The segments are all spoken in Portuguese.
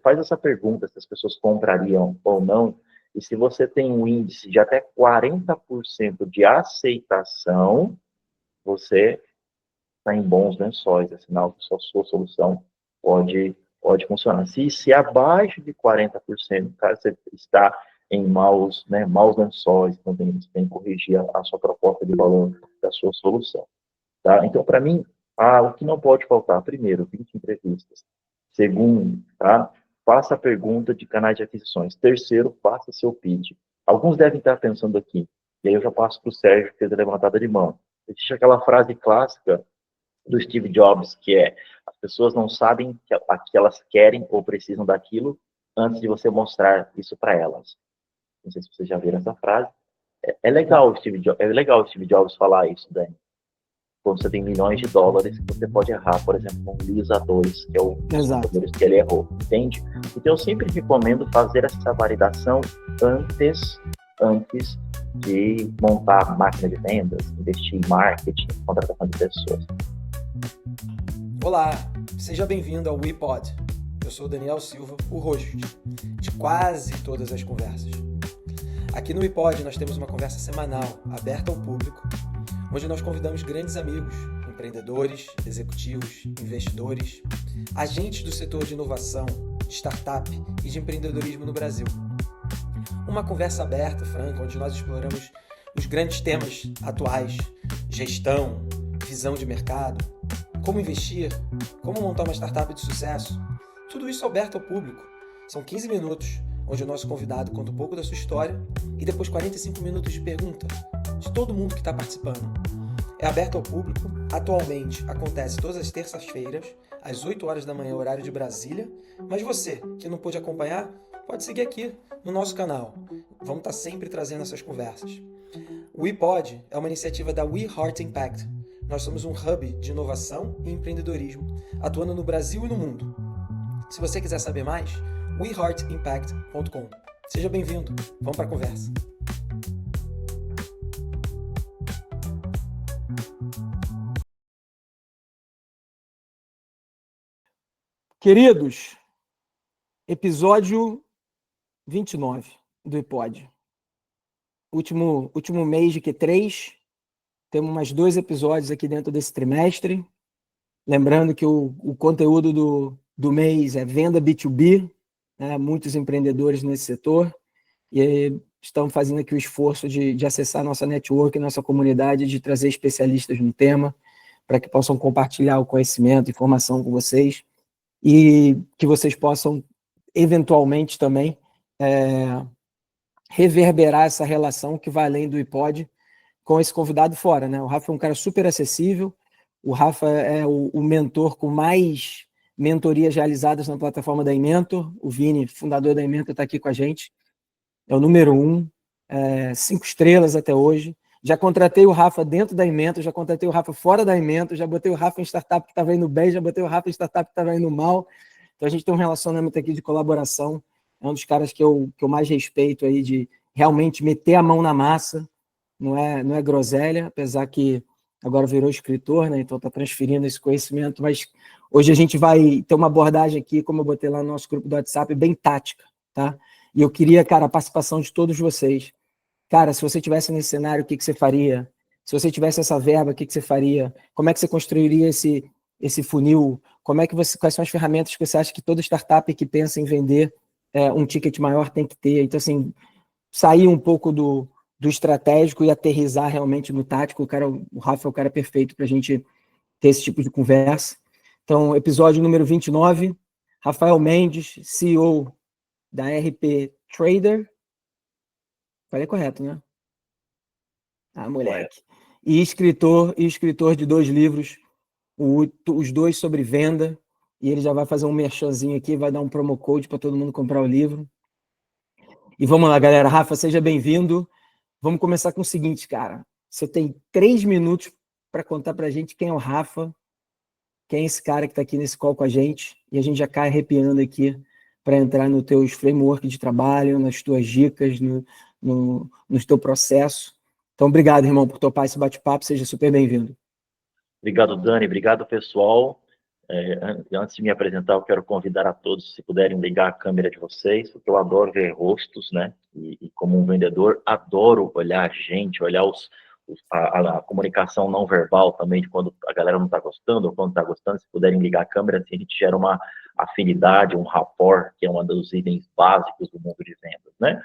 faz essa pergunta se as pessoas comprariam ou não, e se você tem um índice de até 40% de aceitação, você está em bons lençóis, é sinal que a sua solução pode funcionar. Se abaixo de 40%, cara, você está em maus lençóis, então você tem que corrigir a sua proposta de valor da sua solução. Tá? Então, para mim, o que não pode faltar, primeiro, 20 entrevistas. Segundo, tá? Faça a pergunta de canais de aquisições. Terceiro, faça seu pitch. Alguns devem estar pensando aqui, e aí eu já passo para o Sérgio, que fez a levantada de mão. Existe aquela frase clássica do Steve Jobs, que é: as pessoas não sabem a que elas querem ou precisam daquilo antes de você mostrar isso para elas. Não sei se vocês já viram essa frase. É legal o Steve Jobs falar isso, Dani. Quando você tem milhões de dólares, você pode errar, por exemplo, com o Lisa 2, que é o número que ele errou, entende? Então, eu sempre recomendo fazer essa validação antes de montar a máquina de vendas, investir em marketing, contratação de pessoas. Olá, seja bem-vindo ao WePod. Eu sou o Daniel Silva, o host de quase todas as conversas. Aqui no WePod nós temos uma conversa semanal, aberta ao público, onde nós convidamos grandes amigos, empreendedores, executivos, investidores, agentes do setor de inovação, de startup e de empreendedorismo no Brasil. Uma conversa aberta, franca, onde nós exploramos os grandes temas atuais: gestão, visão de mercado, como investir, como montar uma startup de sucesso. Tudo isso aberto ao público. São 15 minutos, onde o nosso convidado conta um pouco da sua história e depois 45 minutos de pergunta de todo mundo que está participando. É aberto ao público. Atualmente acontece todas as terças-feiras, às 8 horas da manhã, horário de Brasília. Mas você, que não pôde acompanhar, pode seguir aqui no nosso canal. Vamos estar sempre trazendo essas conversas. O WePod é uma iniciativa da We Heart Impact. Nós somos um hub de inovação e empreendedorismo, atuando no Brasil e no mundo. Se você quiser saber mais, weheartimpact.com. Seja bem-vindo. Vamos para a conversa. Queridos, episódio 29 do iPod. Último mês de Q3. Temos mais 2 episódios aqui dentro desse trimestre. Lembrando que o conteúdo do mês é venda B2B, né? Muitos empreendedores nesse setor. E estamos fazendo aqui o esforço de acessar nossa network, nossa comunidade, de trazer especialistas no tema, para que possam compartilhar o conhecimento, informação com vocês, e que vocês possam, eventualmente, também reverberar essa relação que vai além do iPod com esse convidado fora, né? O Rafa é um cara super acessível, o Rafa é o mentor com mais mentorias realizadas na plataforma da Inmentor. O Vini, fundador da Inmentor, está aqui com a gente, é o número 1, 5 estrelas até hoje. Já contratei o Rafa dentro da Inmentor, já contratei o Rafa fora da Inmentor, já botei o Rafa em startup que estava indo bem, já botei o Rafa em startup que estava indo mal. Então a gente tem um relacionamento aqui de colaboração. É um dos caras que eu mais respeito aí, de realmente meter a mão na massa. Não é groselha, apesar que agora virou escritor, né? Então está transferindo esse conhecimento, mas hoje a gente vai ter uma abordagem aqui, como eu botei lá no nosso grupo do WhatsApp, bem tática, tá? E eu queria, cara, a participação de todos vocês. Cara, se você estivesse nesse cenário, o que você faria? Se você tivesse essa verba, o que você faria? Como é que você construiria esse funil? Quais são as ferramentas que você acha que toda startup que pensa em vender um ticket maior tem que ter? Então, assim, sair um pouco do estratégico e aterrissar realmente no tático. O Rafa é o cara perfeito para a gente ter esse tipo de conversa. Então, episódio número 29, Rafael Mendes, CEO da RP Trader. Falei correto, né? Moleque. E escritor de 2 livros, os 2 sobre venda, e ele já vai fazer um merchanzinho aqui, vai dar um promo code para todo mundo comprar o livro. E vamos lá, galera. Rafa, seja bem-vindo. Vamos começar com o seguinte, cara. Você tem 3 minutos para contar para a gente quem é o Rafa, quem é esse cara que está aqui nesse call com a gente, e a gente já cai arrepiando aqui para entrar nos teus frameworks de trabalho, nas tuas dicas, no teu processo. Então, obrigado, irmão, por topar esse bate-papo. Seja super bem-vindo. Obrigado, Dani. Obrigado, pessoal. Antes de me apresentar, eu quero convidar a todos, se puderem ligar a câmera de vocês, porque eu adoro ver rostos, né? E como um vendedor, adoro olhar a gente, olhar a comunicação não verbal também, de quando a galera não está gostando ou quando está gostando. Se puderem ligar a câmera, assim, a gente gera uma afinidade, um rapport, que é um dos itens básicos do mundo de vendas, né?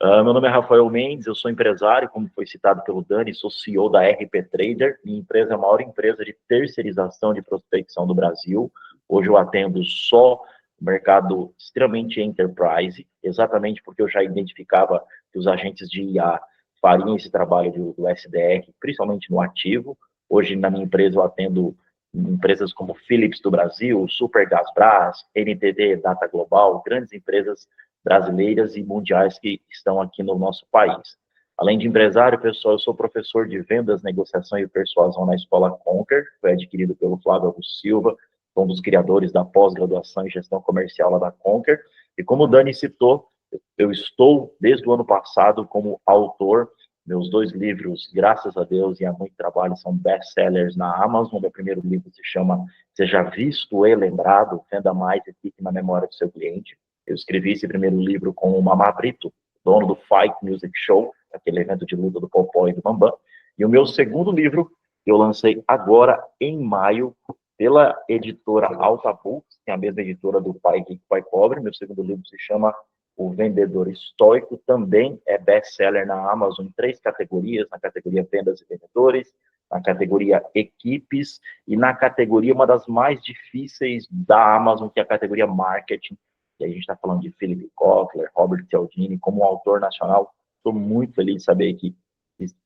Meu nome é Rafael Mendes, eu sou empresário, como foi citado pelo Dani, sou CEO da RP Trader, minha empresa é a maior empresa de terceirização de prospecção do Brasil. Hoje eu atendo só o mercado extremamente enterprise, exatamente porque eu já identificava que os agentes de IA fariam esse trabalho do SDR, principalmente no ativo. Hoje na minha empresa eu atendo empresas como Philips do Brasil, Supergasbras, NTT Data Global, grandes empresas brasileiras e mundiais que estão aqui no nosso país. Além de empresário, pessoal, eu sou professor de vendas, negociação e persuasão na Escola Conquer, foi adquirido pelo Flávio Augusto Silva, um dos criadores da pós-graduação em gestão comercial lá da Conquer. E como o Dani citou, eu estou, desde o ano passado, como autor. Meus 2 livros, graças a Deus e a muito trabalho, são best-sellers na Amazon. Meu primeiro livro se chama Seja Visto e Lembrado, Venda Mais e Fique na Memória do Seu Cliente. Eu escrevi esse primeiro livro com o Mamá Brito, dono do Fight Music Show, aquele evento de luta do Popó e do Bambam. E o meu segundo livro, eu lancei agora, em maio, pela editora Alta Books, que é a mesma editora do Pai Rico, Pai Pobre. Meu segundo livro se chama O Vendedor Estoico, também é best-seller na Amazon em 3 categorias, na categoria Vendas e Vendedores, na categoria Equipes e na categoria, uma das mais difíceis da Amazon, que é a categoria Marketing. E a gente está falando de Philip Kotler, Robert Cialdini, como um autor nacional. Estou muito feliz de saber que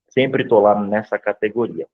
sempre estou lá nessa categoria.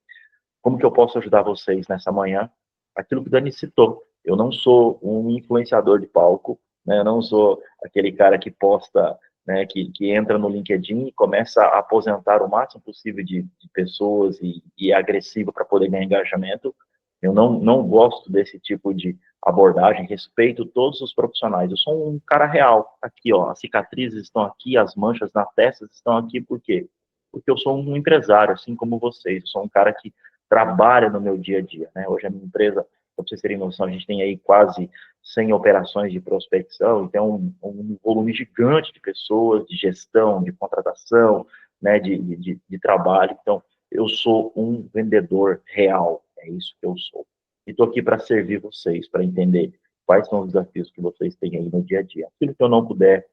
Como que eu posso ajudar vocês nessa manhã? Aquilo que o Dani citou. Eu não sou um influenciador de palco, né? Eu não sou aquele cara que posta, né, que entra no LinkedIn e começa a aposentar o máximo possível de pessoas e é agressivo para poder ganhar engajamento. Eu não gosto desse tipo de abordagem, respeito todos os profissionais. Eu sou um cara real. Aqui, ó, as cicatrizes estão aqui, as manchas na testa estão aqui, por quê? Porque eu sou um empresário, assim como vocês. Eu sou um cara que trabalha no meu dia a dia, né? Hoje a minha empresa, para vocês terem noção, a gente tem aí quase 100 operações de prospecção, então um volume gigante de pessoas, de gestão, de contratação, né, de trabalho. Então, eu sou um vendedor real, é isso que eu sou. E estou aqui para servir vocês, para entender quais são os desafios que vocês têm aí no dia a dia. Aquilo que eu não puder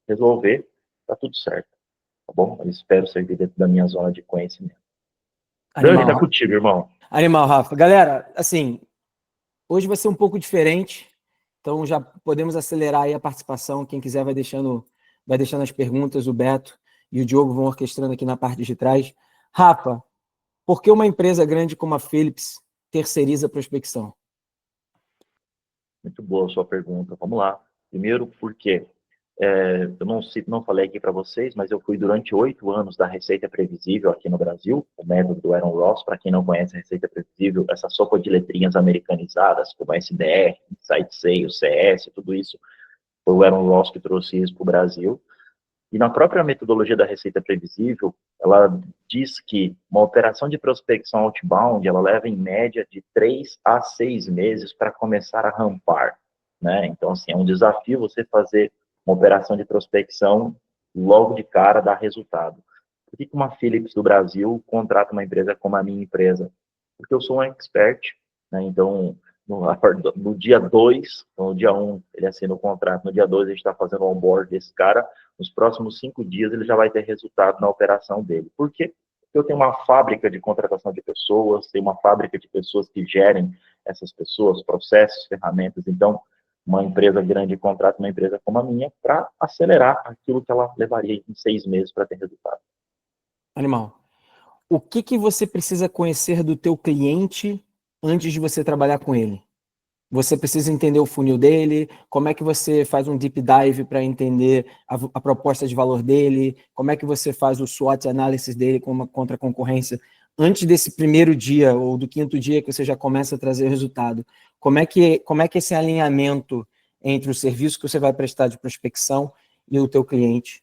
resolver, está tudo certo, tá bom? Eu espero servir dentro da minha zona de conhecimento. Dani, tá contigo, irmão. Animal, Rafa. Galera, assim, hoje vai ser um pouco diferente, então já podemos acelerar aí a participação. Quem quiser vai deixando as perguntas, o Beto e o Diogo vão orquestrando aqui na parte de trás. Rafa, por que uma empresa grande como a Philips terceiriza a prospecção? Muito boa a sua pergunta. Vamos lá. Primeiro, por quê? Eu não falei aqui para vocês, mas eu fui durante 8 anos da Receita Previsível aqui no Brasil, o método do Aaron Ross. Para quem não conhece a Receita Previsível, essa sopa de letrinhas americanizadas, como SDR, Insight Sales, CS, tudo isso, foi o Aaron Ross que trouxe isso para o Brasil. E na própria metodologia da Receita Previsível, ela diz que uma operação de prospecção outbound, ela leva em média de 3 a 6 meses para começar a rampar, né? Então, assim, é um desafio você fazer uma operação de prospecção logo de cara dar resultado. Por que uma Philips do Brasil contrata uma empresa como a minha empresa? Porque eu sou um expert, né? Então, no dia 2, então, no dia 1, ele assina o contrato, no dia 2 a gente está fazendo o onboard desse cara, nos próximos 5 dias ele já vai ter resultado na operação dele. Por quê? Porque eu tenho uma fábrica de contratação de pessoas, tenho uma fábrica de pessoas que gerem essas pessoas, processos, ferramentas. Então, uma empresa grande contrata uma empresa como a minha para acelerar aquilo que ela levaria em 6 meses para ter resultado. Animal. O que você precisa conhecer do teu cliente antes de você trabalhar com ele? Você precisa entender o funil dele, como é que você faz um deep dive para entender a proposta de valor dele, como é que você faz o SWOT analysis dele contra a concorrência, antes desse primeiro dia ou do 5º dia que você já começa a trazer resultado. Como é que esse alinhamento entre o serviço que você vai prestar de prospecção e o teu cliente?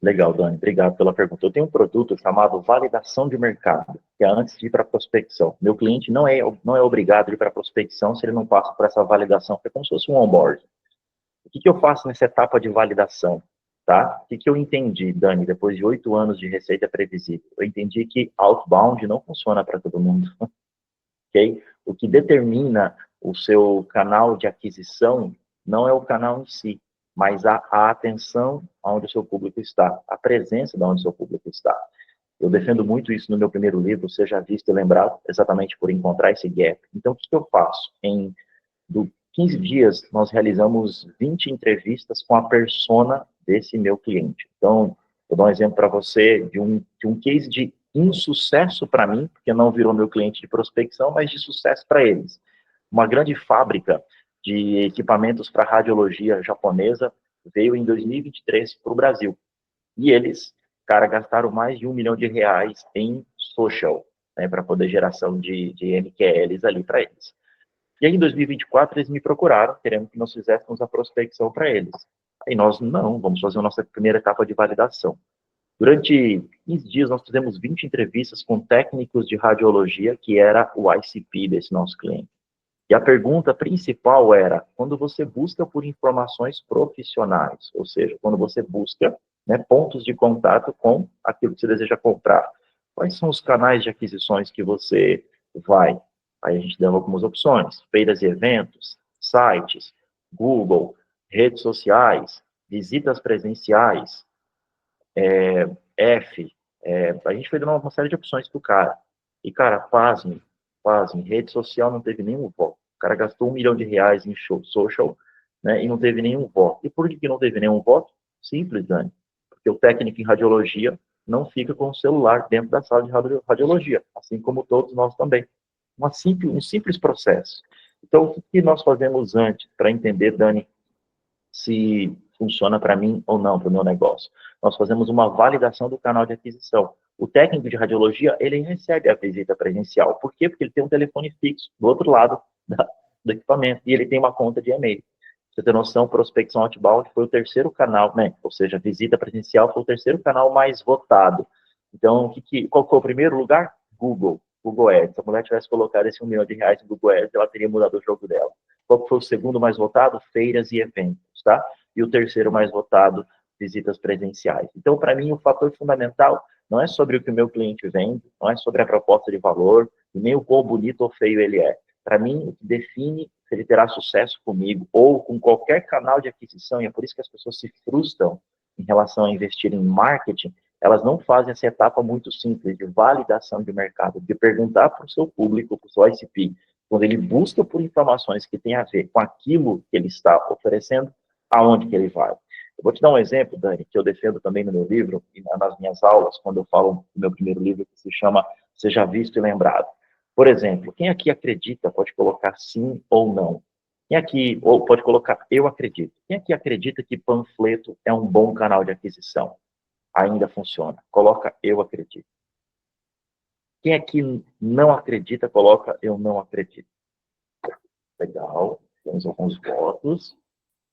Legal, Dani, obrigado pela pergunta. Eu tenho um produto chamado validação de mercado, que é antes de ir para prospecção. Meu cliente não é obrigado a ir para prospecção se ele não passa por essa validação, que é como se fosse um onboard. O que eu faço nessa etapa de validação? Tá? O que eu entendi, Dani, depois de 8 anos de receita previsível? Eu entendi que outbound não funciona para todo mundo, ok? O que determina o seu canal de aquisição não é o canal em si, mas a atenção onde o seu público está, a presença de onde o seu público está. Eu defendo muito isso no meu primeiro livro, Seja Visto e Lembrado, exatamente por encontrar esse gap. Então, o que eu faço? Do 15 dias, nós realizamos 20 entrevistas com a persona desse meu cliente. Então, vou dar um exemplo para você de um case de insucesso para mim, porque não virou meu cliente de prospecção, mas de sucesso para eles. Uma grande fábrica de equipamentos para radiologia japonesa veio em 2023 para o Brasil. E eles, cara, gastaram mais de R$1 milhão em social, né, para poder geração de MQLs ali para eles. E aí, em 2024, eles me procuraram, querendo que nós fizéssemos a prospecção para eles. Aí nós, não, vamos fazer a nossa primeira etapa de validação. Durante 15 dias, nós fizemos 20 entrevistas com técnicos de radiologia, que era o ICP desse nosso cliente. E a pergunta principal era, quando você busca por informações profissionais, ou seja, quando você busca, né, pontos de contato com aquilo que você deseja comprar, quais são os canais de aquisições que você vai? Aí a gente deu algumas opções, feiras e eventos, sites, Google, redes sociais, visitas presenciais, a gente foi dando uma série de opções para o cara. E, cara, pasme, rede social não teve nenhum voto. O cara gastou R$1 milhão em social, né, e não teve nenhum voto. E por que não teve nenhum voto? Simples, Dani. Porque o técnico em radiologia não fica com o celular dentro da sala de radiologia, assim como todos nós também. Um simples processo. Então, o que nós fazemos antes para entender, Dani, se funciona para mim ou não, para o meu negócio? Nós fazemos uma validação do canal de aquisição. O técnico de radiologia, ele recebe a visita presencial. Por quê? Porque ele tem um telefone fixo do outro lado do equipamento e ele tem uma conta de e-mail. Você tem noção, prospecção outbound foi o terceiro canal, né? Ou seja, visita presencial foi o terceiro canal mais votado. Então, qual foi o primeiro lugar? Google Ads. Se a mulher tivesse colocado esse R$1 milhão no Google Ads, ela teria mudado o jogo dela. Qual foi o segundo mais votado? Feiras e eventos, tá? E o terceiro mais votado, visitas presenciais. Então, para mim, o fator fundamental não é sobre o que o meu cliente vende, não é sobre a proposta de valor, e nem o quão bonito ou feio ele é. Para mim, o que define se ele terá sucesso comigo ou com qualquer canal de aquisição, e é por isso que as pessoas se frustram em relação a investir em marketing, elas não fazem essa etapa muito simples de validação de mercado, de perguntar para o seu público, para o seu ICP, quando ele busca por informações que têm a ver com aquilo que ele está oferecendo, aonde que ele vai. Eu vou te dar um exemplo, Dani, que eu defendo também no meu livro e nas minhas aulas, quando eu falo do meu primeiro livro, que se chama Seja Visto e Lembrado. Por exemplo, quem aqui acredita, pode colocar sim ou não. Quem aqui, ou pode colocar eu acredito. Quem aqui acredita que panfleto é um bom canal de aquisição? Ainda funciona. Coloca eu acredito. Quem aqui não acredita, coloca eu não acredito. Legal. Temos alguns votos.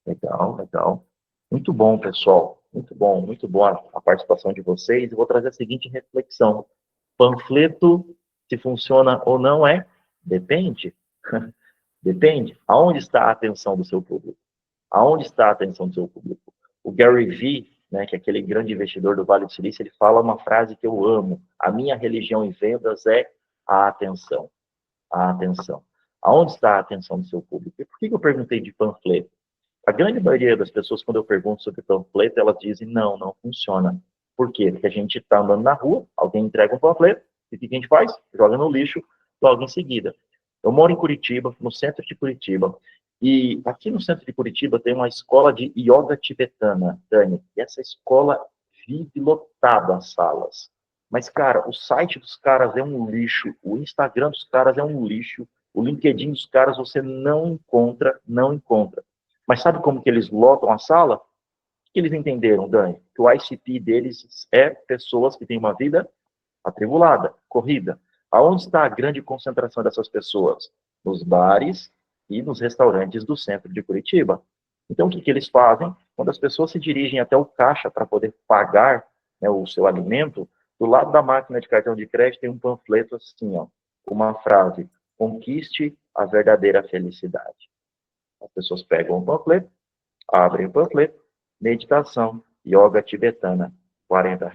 Legal, legal. Muito bom, pessoal. Muito bom a participação de vocês. Eu vou trazer a seguinte reflexão. Panfleto, se funciona ou não depende. Depende. Aonde está a atenção do seu público? Aonde está a atenção do seu público? O Gary Vee, né, que é aquele grande investidor do Vale do Silício, ele fala uma frase que eu amo. A minha religião em vendas é a atenção. A atenção. Aonde está a atenção do seu público? E por que eu perguntei de panfleto? A grande maioria das pessoas, quando eu pergunto sobre panfleto, elas dizem, não funciona. Por quê? Porque a gente está andando na rua, alguém entrega um panfleto, e o que a gente faz? Joga no lixo, logo em seguida. Eu moro em Curitiba, no centro de Curitiba, e aqui no centro de Curitiba tem uma escola de yoga tibetana, Dani, e essa escola vive lotada as salas. Mas, cara, o site dos caras é um lixo, o Instagram dos caras é um lixo, o LinkedIn dos caras você não encontra. Mas sabe como que eles lotam a sala? O que eles entenderam, Dani? Que o ICP deles é pessoas que têm uma vida atribulada, corrida. Aonde está a grande concentração dessas pessoas? Nos bares e nos restaurantes do centro de Curitiba. Então, o que eles fazem? Quando as pessoas se dirigem até o caixa para poder pagar, né, o seu alimento, do lado da máquina de cartão de crédito tem um panfleto assim, ó, uma frase: conquiste a verdadeira felicidade. As pessoas pegam o panfleto, abrem o panfleto, meditação, yoga tibetana, R$ 40.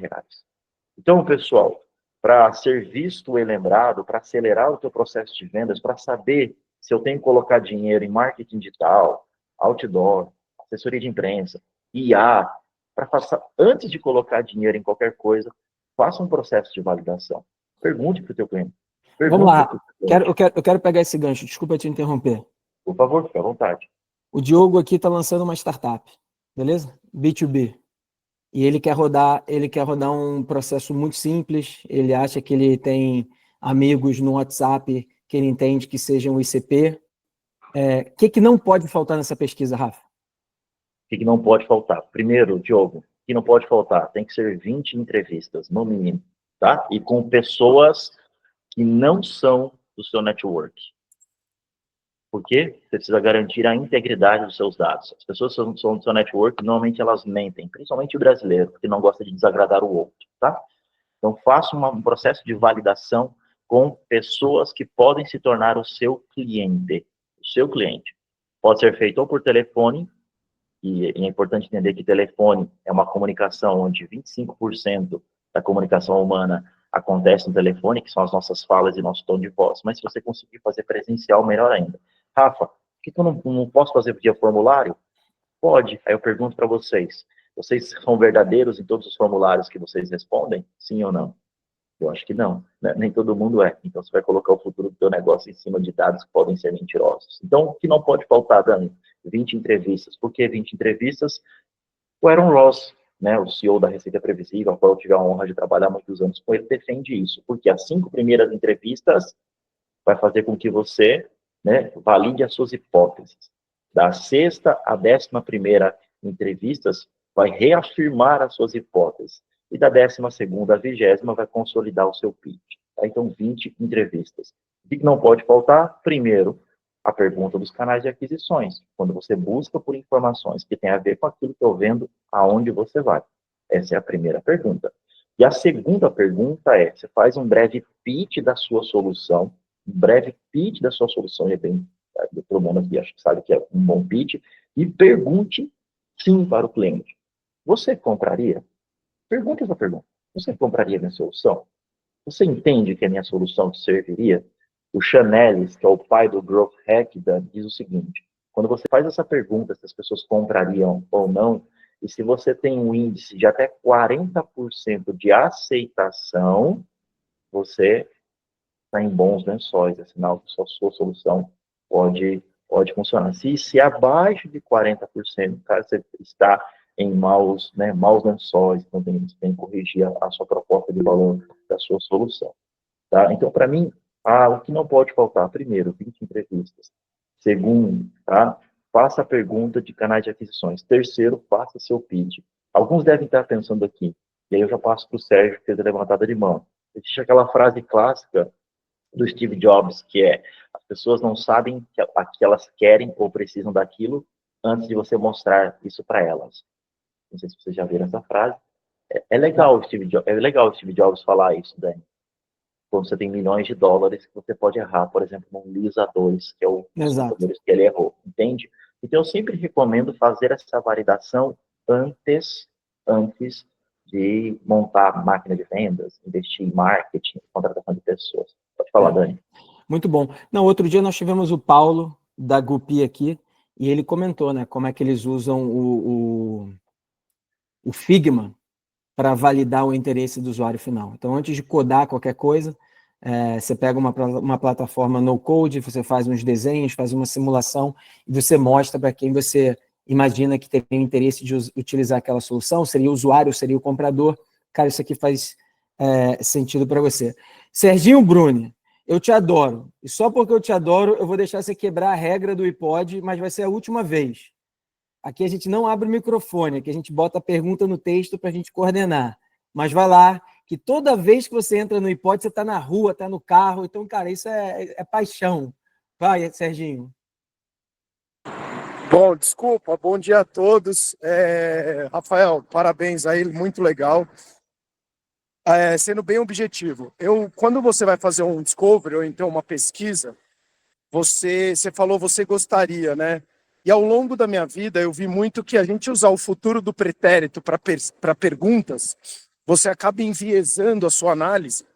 Então, pessoal, para ser visto e lembrado, para acelerar o teu processo de vendas, para saber se eu tenho que colocar dinheiro em marketing digital, outdoor, assessoria de imprensa, IA, para passar, antes de colocar dinheiro em qualquer coisa, faça um processo de validação. Pergunte para o teu cliente. Vamos lá. Eu quero pegar esse gancho, desculpa te interromper. Por favor, fique à vontade. O Diogo aqui está lançando uma startup, beleza? B2B. E ele quer rodar um processo muito simples. Ele acha que ele tem amigos no WhatsApp que ele entende que sejam ICP. O que não pode faltar nessa pesquisa, Rafa? O que não pode faltar? Primeiro, Diogo, o que não pode faltar? Tem que ser 20 entrevistas, no mínimo, tá? E com pessoas que não são do seu network. Por quê? Você precisa garantir a integridade dos seus dados. As pessoas que são do seu network, normalmente elas mentem, principalmente o brasileiro, que não gosta de desagradar o outro, tá? Então, faça um processo de validação com pessoas que podem se tornar o seu cliente. O seu cliente. Pode ser feito ou por telefone, e é importante entender que telefone é uma comunicação onde 25% da comunicação humana acontece no telefone, que são as nossas falas e nosso tom de voz. Mas se você conseguir fazer presencial, melhor ainda. Rafa, por que eu não posso fazer via formulário? Pode. Aí eu pergunto para vocês. Vocês são verdadeiros em todos os formulários que vocês respondem? Sim ou não? Eu acho que não, né? Nem todo mundo é. Então, você vai colocar o futuro do teu negócio em cima de dados que podem ser mentirosos. Então, o que não pode faltar, Dani? 20 entrevistas. Por que 20 entrevistas? O Aaron Ross, né, o CEO da Receita Previsível, a qual eu tive a honra de trabalhar muitos anos com ele, defende isso. Porque as 5 primeiras entrevistas vai fazer com que você, né, valide as suas hipóteses. Da 6ª à 11ª entrevistas, vai reafirmar as suas hipóteses. E da 12ª à 20ª vai consolidar o seu pitch. Tá? Então, 20 entrevistas. O que não pode faltar? Primeiro, a pergunta dos canais de aquisições. Quando você busca por informações que têm a ver com aquilo que eu vendo, aonde você vai? Essa é a primeira pergunta. E a segunda pergunta é, você faz um breve pitch da sua solução, é bem, todo mundo aqui acho que sabe que é um bom pitch, e pergunte sim para o cliente. Você compraria? Pergunte essa pergunta. Você compraria minha solução? Você entende que a minha solução te serviria? O Chanelis, que é o pai do Growth Hack, diz o seguinte: quando você faz essa pergunta se as pessoas comprariam ou não, e se você tem um índice de até 40% de aceitação, você está em bons lençóis, é sinal que a sua solução pode funcionar. Se abaixo de 40%, cara, você está em maus lençóis, então tem que corrigir a sua proposta de valor da sua solução. Tá? Então, para mim, o que não pode faltar? Primeiro, 20 entrevistas. Segundo, tá? Faça a pergunta de canais de aquisições. Terceiro, faça seu pitch. Alguns devem estar pensando aqui, e aí eu já passo para o Sérgio, que fez a levantada de mão. Existe aquela frase clássica do Steve Jobs, que é: as pessoas não sabem a que elas querem ou precisam daquilo antes de você mostrar isso para elas. Não sei se vocês já viram essa frase. É legal o Steve Jobs falar isso, Dani. Quando você tem milhões de dólares, que você pode errar, por exemplo, num Lisa 2, que é o computadores que ele errou, entende? Então, eu sempre recomendo fazer essa validação antes de montar a máquina de vendas, investir em marketing, contratação de pessoas. Pode falar, Dani. Muito bom. Não, outro dia nós tivemos o Paulo, da Gupi aqui, e ele comentou, né, como é que eles usam o Figma para validar o interesse do usuário final. Então, antes de codar qualquer coisa, você pega uma plataforma no-code, você faz uns desenhos, faz uma simulação, e você mostra para quem você imagina que tem interesse de utilizar aquela solução, seria o usuário, seria o comprador. Cara, isso aqui faz sentido para você. Serginho Bruni, eu te adoro. E só porque eu te adoro, eu vou deixar você quebrar a regra do iPod, mas vai ser a última vez. Aqui a gente não abre o microfone, aqui a gente bota a pergunta no texto para a gente coordenar. Mas vai lá, que toda vez que você entra no iPod, você está na rua, está no carro. Então, cara, isso é paixão. Vai, Serginho. Bom, desculpa, bom dia a todos. Rafael, parabéns aí, muito legal. Sendo bem objetivo, quando você vai fazer um discovery ou então uma pesquisa, você falou você gostaria, né? E ao longo da minha vida, eu vi muito que a gente usar o futuro do pretérito para perguntas, você acaba enviesando a sua análise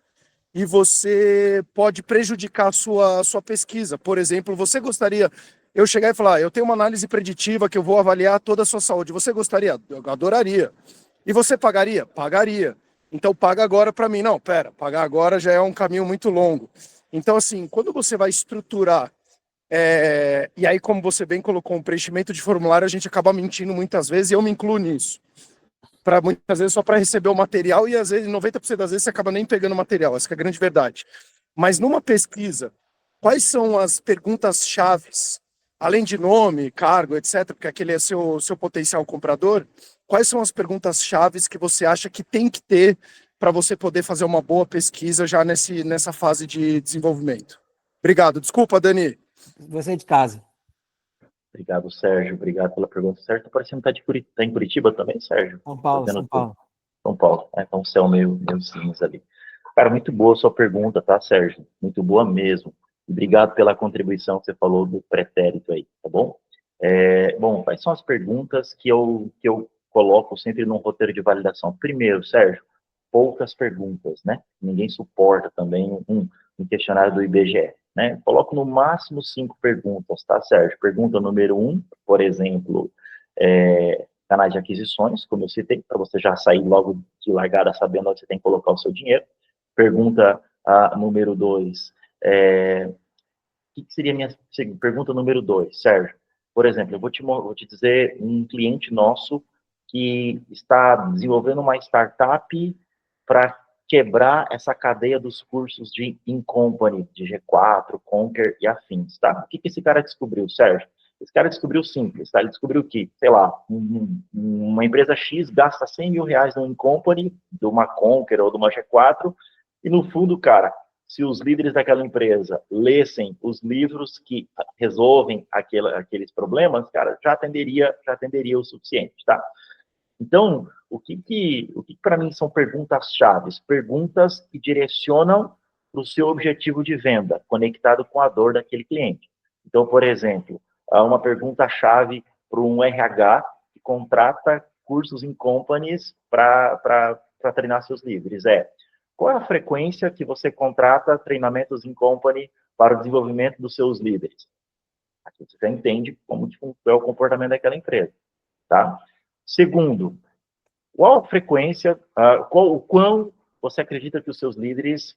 e você pode prejudicar a sua pesquisa. Por exemplo, você gostaria, eu chegar e falar, eu tenho uma análise preditiva que eu vou avaliar toda a sua saúde. Você gostaria? Eu adoraria. E você pagaria? Pagaria. Então paga agora para mim. Não, pera, pagar agora já é um caminho muito longo. Então, assim, quando você vai estruturar, e aí, como você bem colocou, um preenchimento de formulário, a gente acaba mentindo muitas vezes, e eu me incluo nisso. Para muitas vezes só para receber o material, e às vezes, 90% das vezes, você acaba nem pegando o material, essa que é a grande verdade. Mas numa pesquisa, quais são as perguntas chaves, além de nome, cargo, etc., porque aquele é seu potencial comprador, quais são as perguntas chaves que você acha que tem que ter para você poder fazer uma boa pesquisa já nessa fase de desenvolvimento? Obrigado. Desculpa, Dani. Você é de casa. Obrigado, Sérgio. Obrigado pela pergunta. Sérgio, tá parecendo que tá em Curitiba também, Sérgio? São Tô Paulo, vendo São Paulo. São Paulo. Então, o céu meio cinza ali. Cara, muito boa a sua pergunta, tá, Sérgio? Muito boa mesmo. Obrigado pela contribuição que você falou do pretérito aí, tá bom? Bom, quais são as perguntas que eu coloco sempre num roteiro de validação? Primeiro, Sérgio, poucas perguntas, né? Ninguém suporta também um questionário do IBGE, né? Coloco no máximo 5 perguntas, tá, Sérgio? Pergunta número 1, por exemplo, canais de aquisições, como eu citei, para você já sair logo de largada sabendo onde você tem que colocar o seu dinheiro. Pergunta número 2, o que seria a minha pergunta número 2, Sérgio? Por exemplo, eu vou te dizer um cliente nosso que está desenvolvendo uma startup para quebrar essa cadeia dos cursos de Incompany, de G4, Conquer e afins, tá? O que esse cara descobriu, Sérgio? Esse cara descobriu simples, tá? Ele descobriu que, sei lá, uma empresa X gasta 100 mil reais no Incompany, de uma Conquer ou de uma G4, e no fundo, cara, se os líderes daquela empresa lessem os livros que resolvem aqueles problemas, cara, já atenderia o suficiente, tá? Então, o que para mim são perguntas chaves? Perguntas que direcionam para o seu objetivo de venda, conectado com a dor daquele cliente. Então, por exemplo, uma pergunta-chave para um RH que contrata cursos em companies para treinar seus líderes qual é a frequência que você contrata treinamentos em company para o desenvolvimento dos seus líderes? Aqui você já entende como é o comportamento daquela empresa, tá? Segundo, qual a frequência, o quão você acredita que os seus líderes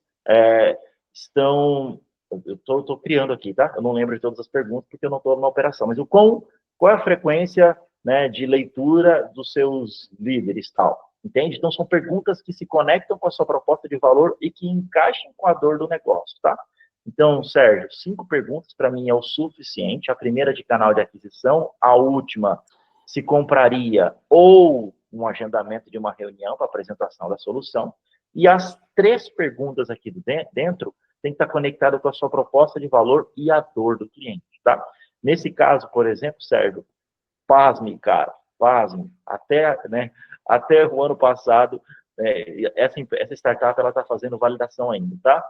estão... Eu estou criando aqui, tá? Eu não lembro de todas as perguntas porque eu não estou na operação, mas qual é a frequência, né, de leitura dos seus líderes, tal? Entende? Então, são perguntas que se conectam com a sua proposta de valor e que encaixem com a dor do negócio, tá? Então, Sérgio, 5 perguntas para mim é o suficiente. A primeira de canal de aquisição, a última, se compraria ou um agendamento de uma reunião para apresentação da solução. E as 3 perguntas aqui dentro tem que estar conectado com a sua proposta de valor e a dor do cliente, tá? Nesse caso, por exemplo, Sérgio, pasme, cara, pasme. Até o ano passado, essa startup ela está fazendo validação ainda, tá?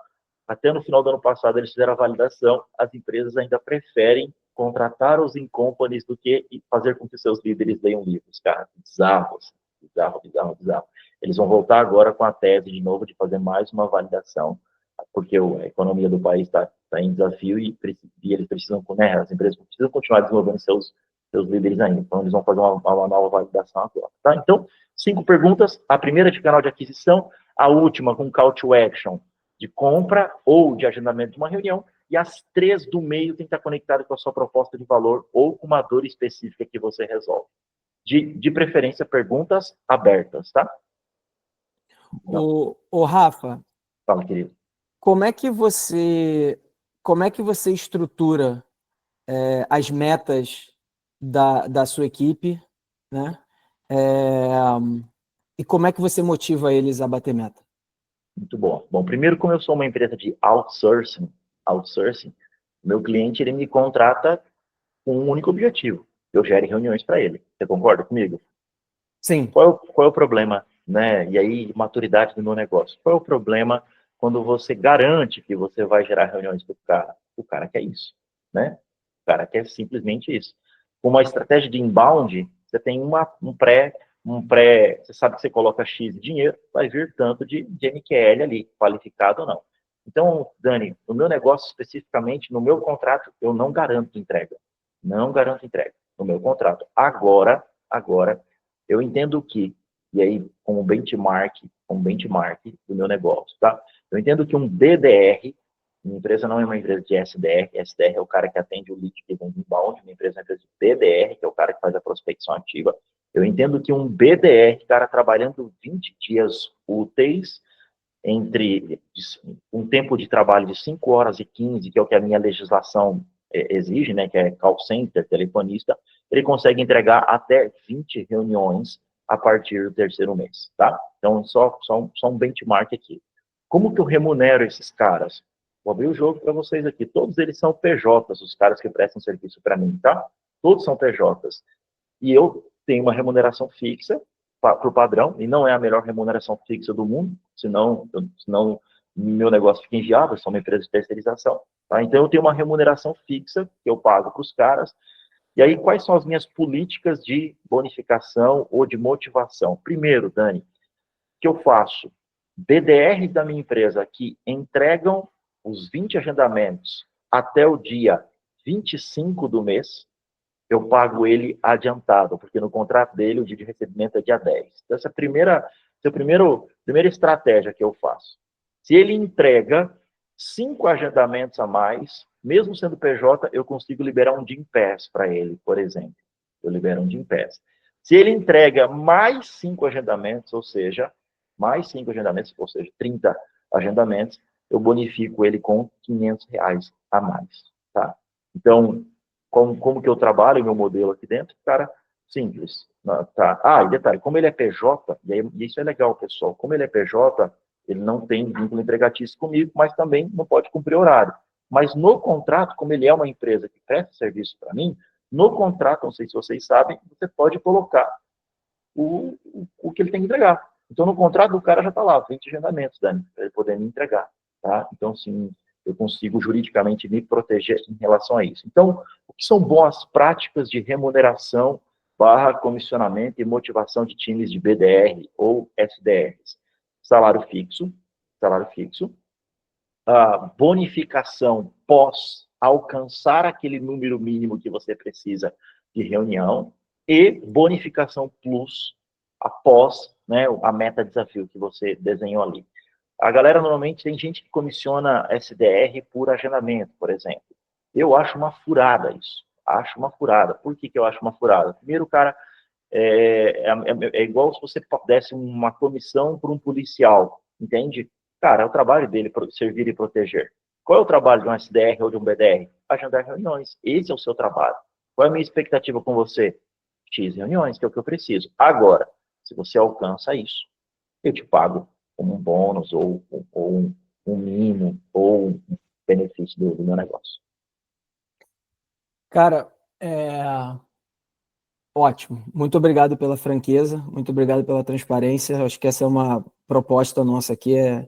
Até no final do ano passado eles fizeram a validação, as empresas ainda preferem contratar os in-companies do que fazer com que seus líderes leiam livros, cara. Bizarro, bizarro. Eles vão voltar agora com a tese de novo de fazer mais uma validação, porque a economia do país está em desafio e eles precisam, né, as empresas precisam continuar desenvolvendo seus líderes ainda. Então, eles vão fazer uma nova validação agora, tá? Então, 5 perguntas. A primeira de canal de aquisição, a última com call to action de compra ou de agendamento de uma reunião, e as 3 do meio tem que estar conectado com a sua proposta de valor ou com uma dor específica que você resolve. De preferência, perguntas abertas, tá? O Rafa, fala, querido. Como é que você estrutura as metas da sua equipe, né? E como é que você motiva eles a bater meta? Muito bom. Bom, primeiro, como eu sou uma empresa de outsourcing, meu cliente ele me contrata com um único objetivo, eu gere reuniões para ele. Você concorda comigo? Sim. Qual é o problema, né? E aí, maturidade do meu negócio. Qual é o problema quando você garante que você vai gerar reuniões para o cara? O cara quer isso, né? O cara quer simplesmente isso. Com uma estratégia de inbound, você tem você sabe que você coloca X de dinheiro, vai vir tanto de MQL ali, qualificado ou não. Então, Dani, no meu negócio especificamente, no meu contrato, eu não garanto entrega. Não garanto entrega no meu contrato. Agora, eu entendo que, e aí, como benchmark do meu negócio, tá? Eu entendo que um BDR, minha empresa não é uma empresa de SDR, SDR é o cara que atende o lead que vem do inbound, minha empresa é uma empresa de BDR, que é o cara que faz a prospecção ativa. Eu entendo que um BDR, cara, trabalhando 20 dias úteis, entre um tempo de trabalho de 5 horas e 15, que é o que a minha legislação exige, né, que é call center, telefonista, ele consegue entregar até 20 reuniões a partir do terceiro mês, tá? Então, só um benchmark aqui. Como que eu remunero esses caras? Vou abrir o jogo para vocês aqui. Todos eles são PJs, os caras que prestam serviço para mim, tá? Todos são PJs. E eu tenho uma remuneração fixa para o padrão, e não é a melhor remuneração fixa do mundo, senão meu negócio fica inviável, sou uma empresa de terceirização. Tá? Então, eu tenho uma remuneração fixa que eu pago para os caras. E aí, quais são as minhas políticas de bonificação ou de motivação? Primeiro, Dani, o que eu faço? BDR da minha empresa que entregam os 20 agendamentos até o dia 25 do mês, eu pago ele adiantado, porque no contrato dele o dia de recebimento é dia 10. Então, essa é a primeira estratégia que eu faço. Se ele entrega 5 agendamentos a mais, mesmo sendo PJ, eu consigo liberar um Gympass para ele, por exemplo. Eu libero um Gympass. Se ele entrega mais 5 agendamentos, ou seja, 30 agendamentos, eu bonifico ele com R$500 a mais, tá? Então, como que eu trabalho o meu modelo aqui dentro? Cara, simples. Tá? Ah, e detalhe, como ele é PJ, e isso é legal, pessoal, como ele é PJ, ele não tem vínculo empregatício comigo, mas também não pode cumprir horário. Mas no contrato, como ele é uma empresa que presta serviço para mim, no contrato, não sei se vocês sabem, você pode colocar o que ele tem que entregar. Então, no contrato do cara já está lá, 20 agendamentos, Dani, para ele poder me entregar. Tá? Então, sim, eu consigo juridicamente me proteger em relação a isso. Então, o que são boas práticas de remuneração / comissionamento e motivação de times de BDR ou SDRs? Salário fixo, a bonificação pós alcançar aquele número mínimo que você precisa de reunião e bonificação plus após, né, a meta desafio que você desenhou ali. A galera normalmente tem gente que comissiona SDR por agendamento, por exemplo. Eu acho uma furada isso. Acho uma furada. Por que eu acho uma furada? Primeiro, o cara é igual se você desse uma comissão para um policial, entende? Cara, é o trabalho dele servir e proteger. Qual é o trabalho de um SDR ou de um BDR? Agendar reuniões. Esse é o seu trabalho. Qual é a minha expectativa com você? X reuniões, que é o que eu preciso. Agora, se você alcança isso, eu te pago como um bônus, ou um mimo, ou um benefício do meu negócio. Cara, ótimo. Muito obrigado pela franqueza, muito obrigado pela transparência. Acho que essa é uma proposta nossa aqui, é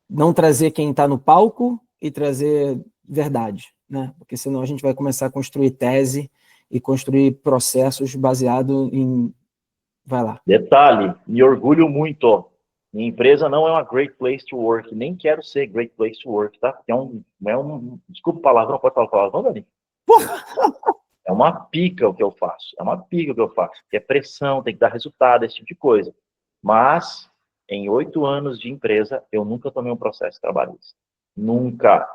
não trazer quem está no palco e trazer verdade, né? Porque senão a gente vai começar a construir tese e construir processos baseado em... Vai lá. Detalhe, me orgulho muito, ó. Minha empresa não é uma great place to work, nem quero ser great place to work, tá? Desculpa o palavrão, pode falar palavrão, Dani? É uma pica o que eu faço, que é pressão, tem que dar resultado, esse tipo de coisa. Mas, em 8 anos de empresa, eu nunca tomei um processo trabalhista. Nunca.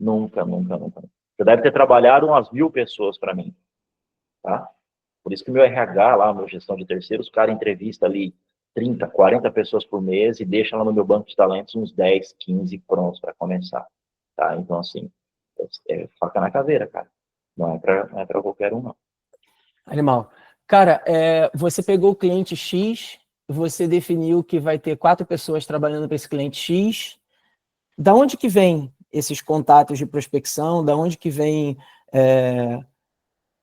Você deve ter trabalhado umas 1.000 pessoas para mim, tá? Por isso que o meu RH lá, meu gestão de terceiros, o cara entrevista ali 30, 40 pessoas por mês e deixa lá no meu banco de talentos uns 10, 15 prontos para começar, tá? Então, assim, é faca na caveira, cara. Não é para qualquer um, não. Animal. Cara, você pegou o cliente X, você definiu que vai ter 4 pessoas trabalhando para esse cliente X. Da onde que vem esses contatos de prospecção? Da onde que vem...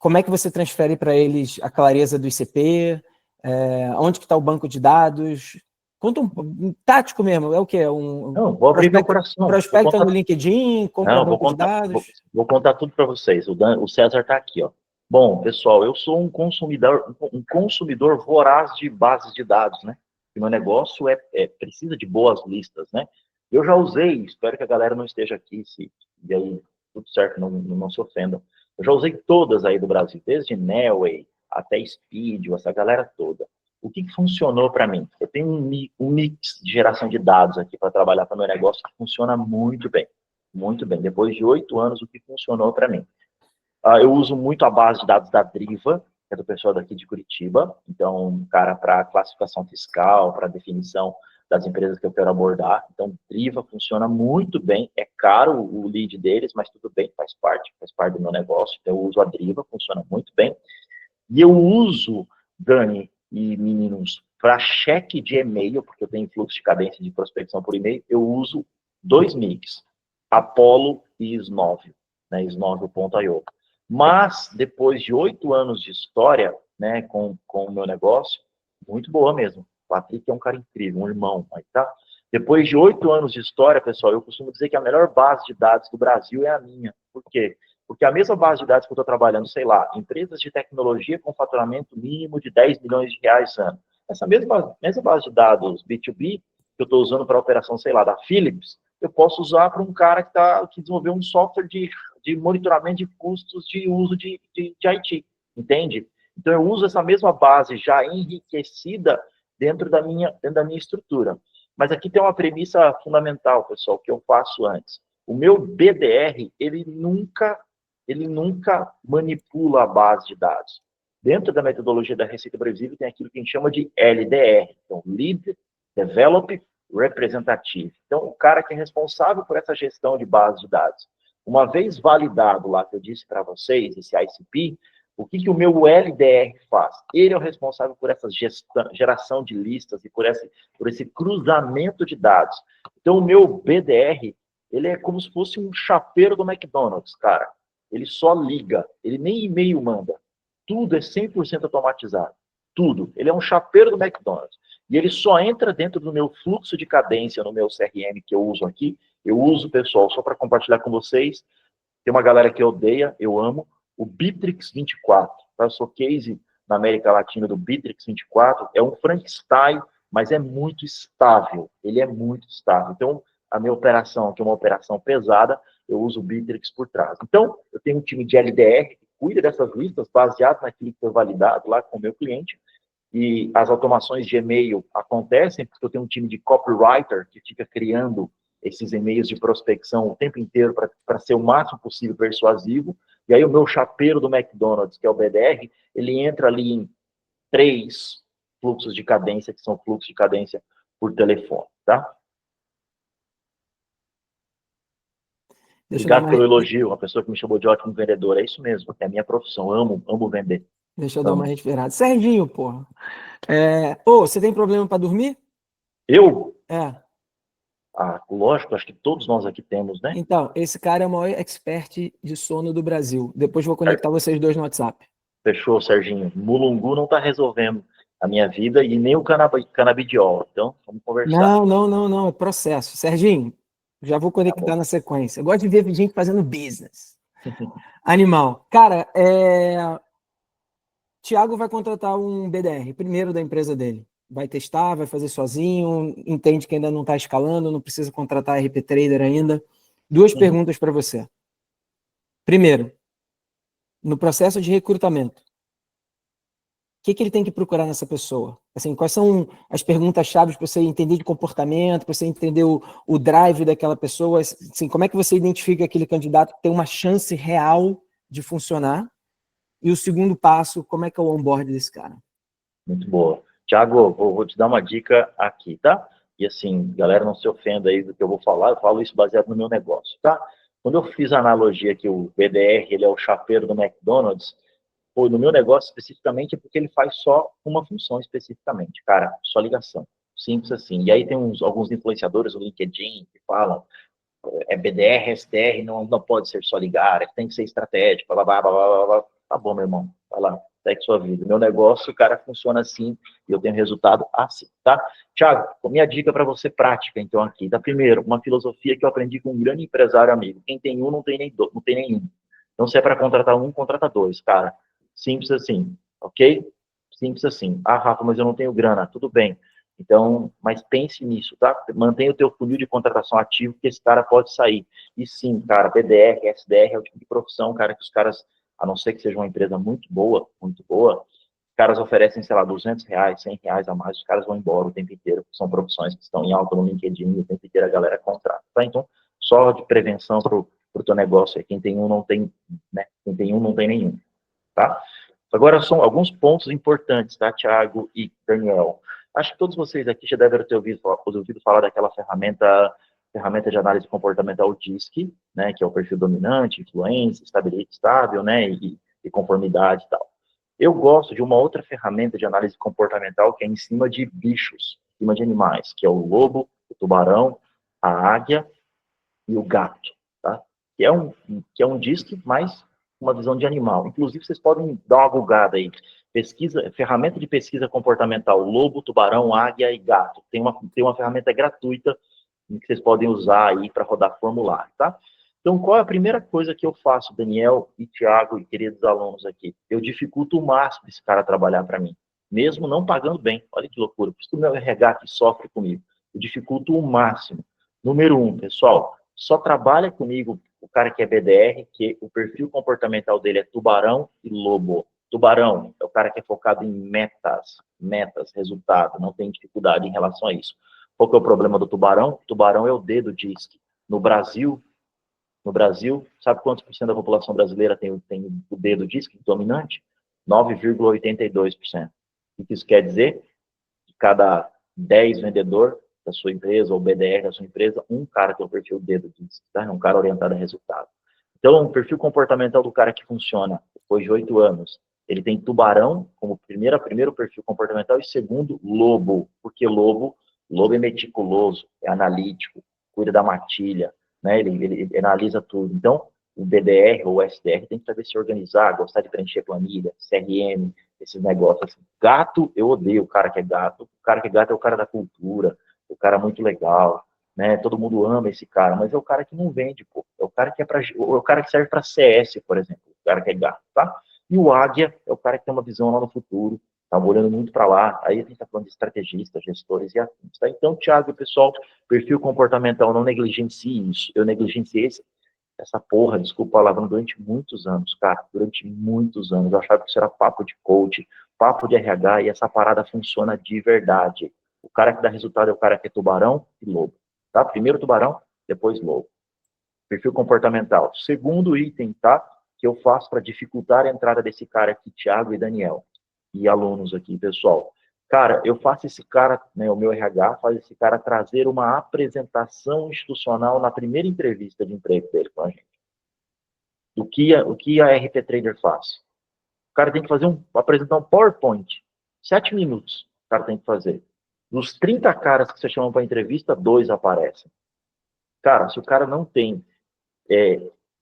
como é que você transfere para eles a clareza do ICP, onde que está o banco de dados? Conta um tático mesmo, é o quê? Não, vou abrir meu coração. Prospecta no LinkedIn, compra Não, banco de dados? vou contar tudo para vocês. O César está aqui, ó. Bom, pessoal, eu sou um consumidor voraz de bases de dados, né? E meu negócio precisa de boas listas, né? Eu já usei, espero que a galera não esteja aqui, e aí tudo certo, não se ofendam. Eu já usei todas aí do Brasil, desde Nelway até Speedio, essa galera toda. O que funcionou para mim? Eu tenho um mix de geração de dados aqui para trabalhar para meu negócio que funciona muito bem. Muito bem. Depois de 8 anos, o que funcionou para mim? Eu uso muito a base de dados da Driva, que é do pessoal daqui de Curitiba. Então, cara, para classificação fiscal, para definição das empresas que eu quero abordar. Então, Driva funciona muito bem. É caro o lead deles, mas tudo bem, faz parte do meu negócio. Então, eu uso a Driva, funciona muito bem. E eu uso, Dani e meninos, para cheque de e-mail, porque eu tenho fluxo de cadência de prospecção por e-mail, eu uso 2 mix, Apollo e Snowview, né, Snowview.io. Mas, depois de 8 anos de história, né, com o meu negócio, muito boa mesmo. O Patrick é um cara incrível, um irmão, aí, tá? Depois de 8 anos de história, pessoal, eu costumo dizer que a melhor base de dados do Brasil é a minha. Por quê? Porque a mesma base de dados que eu estou trabalhando, sei lá, empresas de tecnologia com faturamento mínimo de 10 milhões de reais ano. Essa mesma base de dados B2B, que eu estou usando para a operação, sei lá, da Philips, eu posso usar para um cara que desenvolveu um software de monitoramento de custos de uso de IT, entende? Então, eu uso essa mesma base já enriquecida dentro da minha estrutura. Mas aqui tem uma premissa fundamental, pessoal, que eu faço antes. O meu BDR, ele nunca manipula a base de dados. Dentro da metodologia da Receita Previsível tem aquilo que a gente chama de LDR, então Lead, Develop, Representative. Então, o cara que é responsável por essa gestão de base de dados. Uma vez validado lá, que eu disse para vocês, esse ICP, o que o meu LDR faz? Ele é o responsável por essa geração de listas e por esse cruzamento de dados. Então, o meu BDR, ele é como se fosse um chapeiro do McDonald's, cara. Ele só liga, ele nem e-mail manda. Tudo é 100% automatizado. Tudo. Ele é um chapeiro do McDonald's. E ele só entra dentro do meu fluxo de cadência, no meu CRM que eu uso aqui. Eu uso, pessoal, só para compartilhar com vocês. Tem uma galera que odeia, eu amo, o Bitrix 24. Tá? Eu sou case na América Latina do Bitrix 24. É um Frankenstein, mas é muito estável. Ele é muito estável. Então, a minha operação, que é uma operação pesada, eu uso o Bitrix por trás. Então, eu tenho um time de LDR que cuida dessas listas baseado naquilo que foi validado lá com o meu cliente, e as automações de e-mail acontecem porque eu tenho um time de copywriter que fica criando esses e-mails de prospecção o tempo inteiro para ser o máximo possível persuasivo, e aí o meu chapeiro do McDonald's, que é o BDR, ele entra ali em 3 fluxos de cadência, que são fluxos de cadência por telefone, tá? Obrigado pelo elogio, uma pessoa que me chamou de ótimo vendedor. É isso mesmo, é a minha profissão, amo vender. Deixa eu dar uma respirada. Serginho, porra. Você tem problema para dormir? Eu? É. Lógico, acho que todos nós aqui temos, né? Então, esse cara é o maior expert de sono do Brasil. Depois vou conectar vocês dois no WhatsApp. Fechou, Serginho. Mulungu não está resolvendo a minha vida e nem o canabidiol. Então, vamos conversar. Não. É processo. Serginho, já vou conectar na sequência. Eu gosto de ver gente fazendo business. Animal. Cara, Thiago vai contratar um BDR, primeiro da empresa dele. Vai testar, vai fazer sozinho, entende que ainda não está escalando, não precisa contratar RP Trader ainda. 2 perguntas para você. Primeiro, no processo de recrutamento, o que ele tem que procurar nessa pessoa? Assim, quais são as perguntas-chave para você entender de comportamento, para você entender o drive daquela pessoa? Assim, como é que você identifica aquele candidato que tem uma chance real de funcionar? E o segundo passo, como é que é o onboard desse cara? Muito boa. Thiago, vou te dar uma dica aqui, tá? E assim, galera, não se ofenda aí do que eu vou falar, eu falo isso baseado no meu negócio, tá? Quando eu fiz a analogia que o BDR, ele é o chapeiro do McDonald's, no meu negócio especificamente é porque ele faz só uma função especificamente, cara, só ligação. Simples assim. E aí tem alguns influenciadores no LinkedIn que falam, BDR, SDR, não pode ser só ligar, tem que ser estratégico, blá, blá, blá, blá, blá. Tá bom, meu irmão, vai lá, segue sua vida. Meu negócio, o cara funciona assim e eu tenho resultado assim, tá? Thiago, minha dica para você prática, então, aqui. Tá? Primeiro, uma filosofia que eu aprendi com um grande empresário amigo. Quem tem um, não tem nenhum. Então, se é para contratar um, contrata dois, cara. Simples assim, ok? Simples assim. Ah, Rafa, mas eu não tenho grana. Tudo bem. Então, mas pense nisso, tá? Mantenha o teu funil de contratação ativo, que esse cara pode sair. E sim, cara, BDR, SDR é o tipo de profissão, cara, que os caras, a não ser que seja uma empresa muito boa, os caras oferecem, sei lá, R$200, R$100 a mais, os caras vão embora o tempo inteiro. São profissões que estão em alta no LinkedIn, o tempo inteiro a galera contrata, tá? Então, só de prevenção pro teu negócio, quem tem um não tem, né? Quem tem um não tem nenhum, tá? Agora, são alguns pontos importantes, tá, Thiago e Daniel? Acho que todos vocês aqui já devem ter ouvido falar daquela ferramenta de análise comportamental DISC, né, que é o perfil dominante, influência, estabilidade estável, né, e conformidade e tal. Eu gosto de uma outra ferramenta de análise comportamental que é em cima de bichos, em cima de animais, que é o lobo, o tubarão, a águia e o gato, tá? Que é um DISC, mas uma visão de animal. Inclusive, vocês podem dar uma googada aí. Ferramenta de pesquisa comportamental, lobo, tubarão, águia e gato. Tem uma ferramenta gratuita que vocês podem usar aí para rodar formulário, tá? Então, qual é a primeira coisa que eu faço, Daniel e Thiago e queridos alunos aqui? Eu dificulto o máximo esse cara trabalhar para mim, mesmo não pagando bem. Olha que loucura, por isso que o meu RH que sofre comigo. Eu dificulto o máximo. Número 1, pessoal, só trabalha comigo o cara que é BDR, que o perfil comportamental dele é tubarão e lobo. Tubarão é o cara que é focado em metas, resultado, não tem dificuldade em relação a isso. Qual que é o problema do tubarão? O tubarão é o dedo DISC. No Brasil, sabe quantos por cento da população brasileira tem o dedo DISC dominante? 9,82%. O que isso quer dizer? De cada 10 vendedor da sua empresa, ou BDR da sua empresa, um cara tem o perfil dedo DISC, tá? É um cara orientado a resultado. Então, o perfil comportamental do cara que funciona depois de 8 anos, ele tem tubarão como primeiro perfil comportamental e segundo, lobo. Porque lobo é meticuloso, é analítico, cuida da matilha, né? Ele analisa tudo. Então, o BDR ou o SDR tem que saber se organizar, gostar de preencher planilha, CRM, esses negócios. Assim. Gato, eu odeio o cara que é gato. O cara que é gato é o cara da cultura, o cara muito legal, né? Todo mundo ama esse cara, mas é o cara que não vende, pô. É o cara que serve para CS, por exemplo, o cara que é gato, tá? E o águia é o cara que tem uma visão lá no futuro, tá olhando muito para lá. Aí a gente está falando de estrategistas, gestores e afins, tá? Então, Thiago, pessoal, perfil comportamental, não negligencie isso. Eu negligenciei essa porra, desculpa a palavra, durante muitos anos, cara, durante muitos anos. Eu achava que isso era papo de coach, papo de RH, e essa parada funciona de verdade. O cara que dá resultado é o cara que é tubarão e lobo, tá? Primeiro tubarão, depois lobo. Perfil comportamental. Segundo item, tá? Que eu faço para dificultar a entrada desse cara aqui, Thiago e Daniel, e alunos aqui, pessoal. Cara, eu faço esse cara, né, o meu RH faz esse cara trazer uma apresentação institucional na primeira entrevista de emprego dele com a gente. O que a RP Trader faz? O cara tem que apresentar um PowerPoint. 7 minutos o cara tem que fazer. Dos 30 caras que você chama para entrevista, 2 aparecem. Cara, se o cara não tem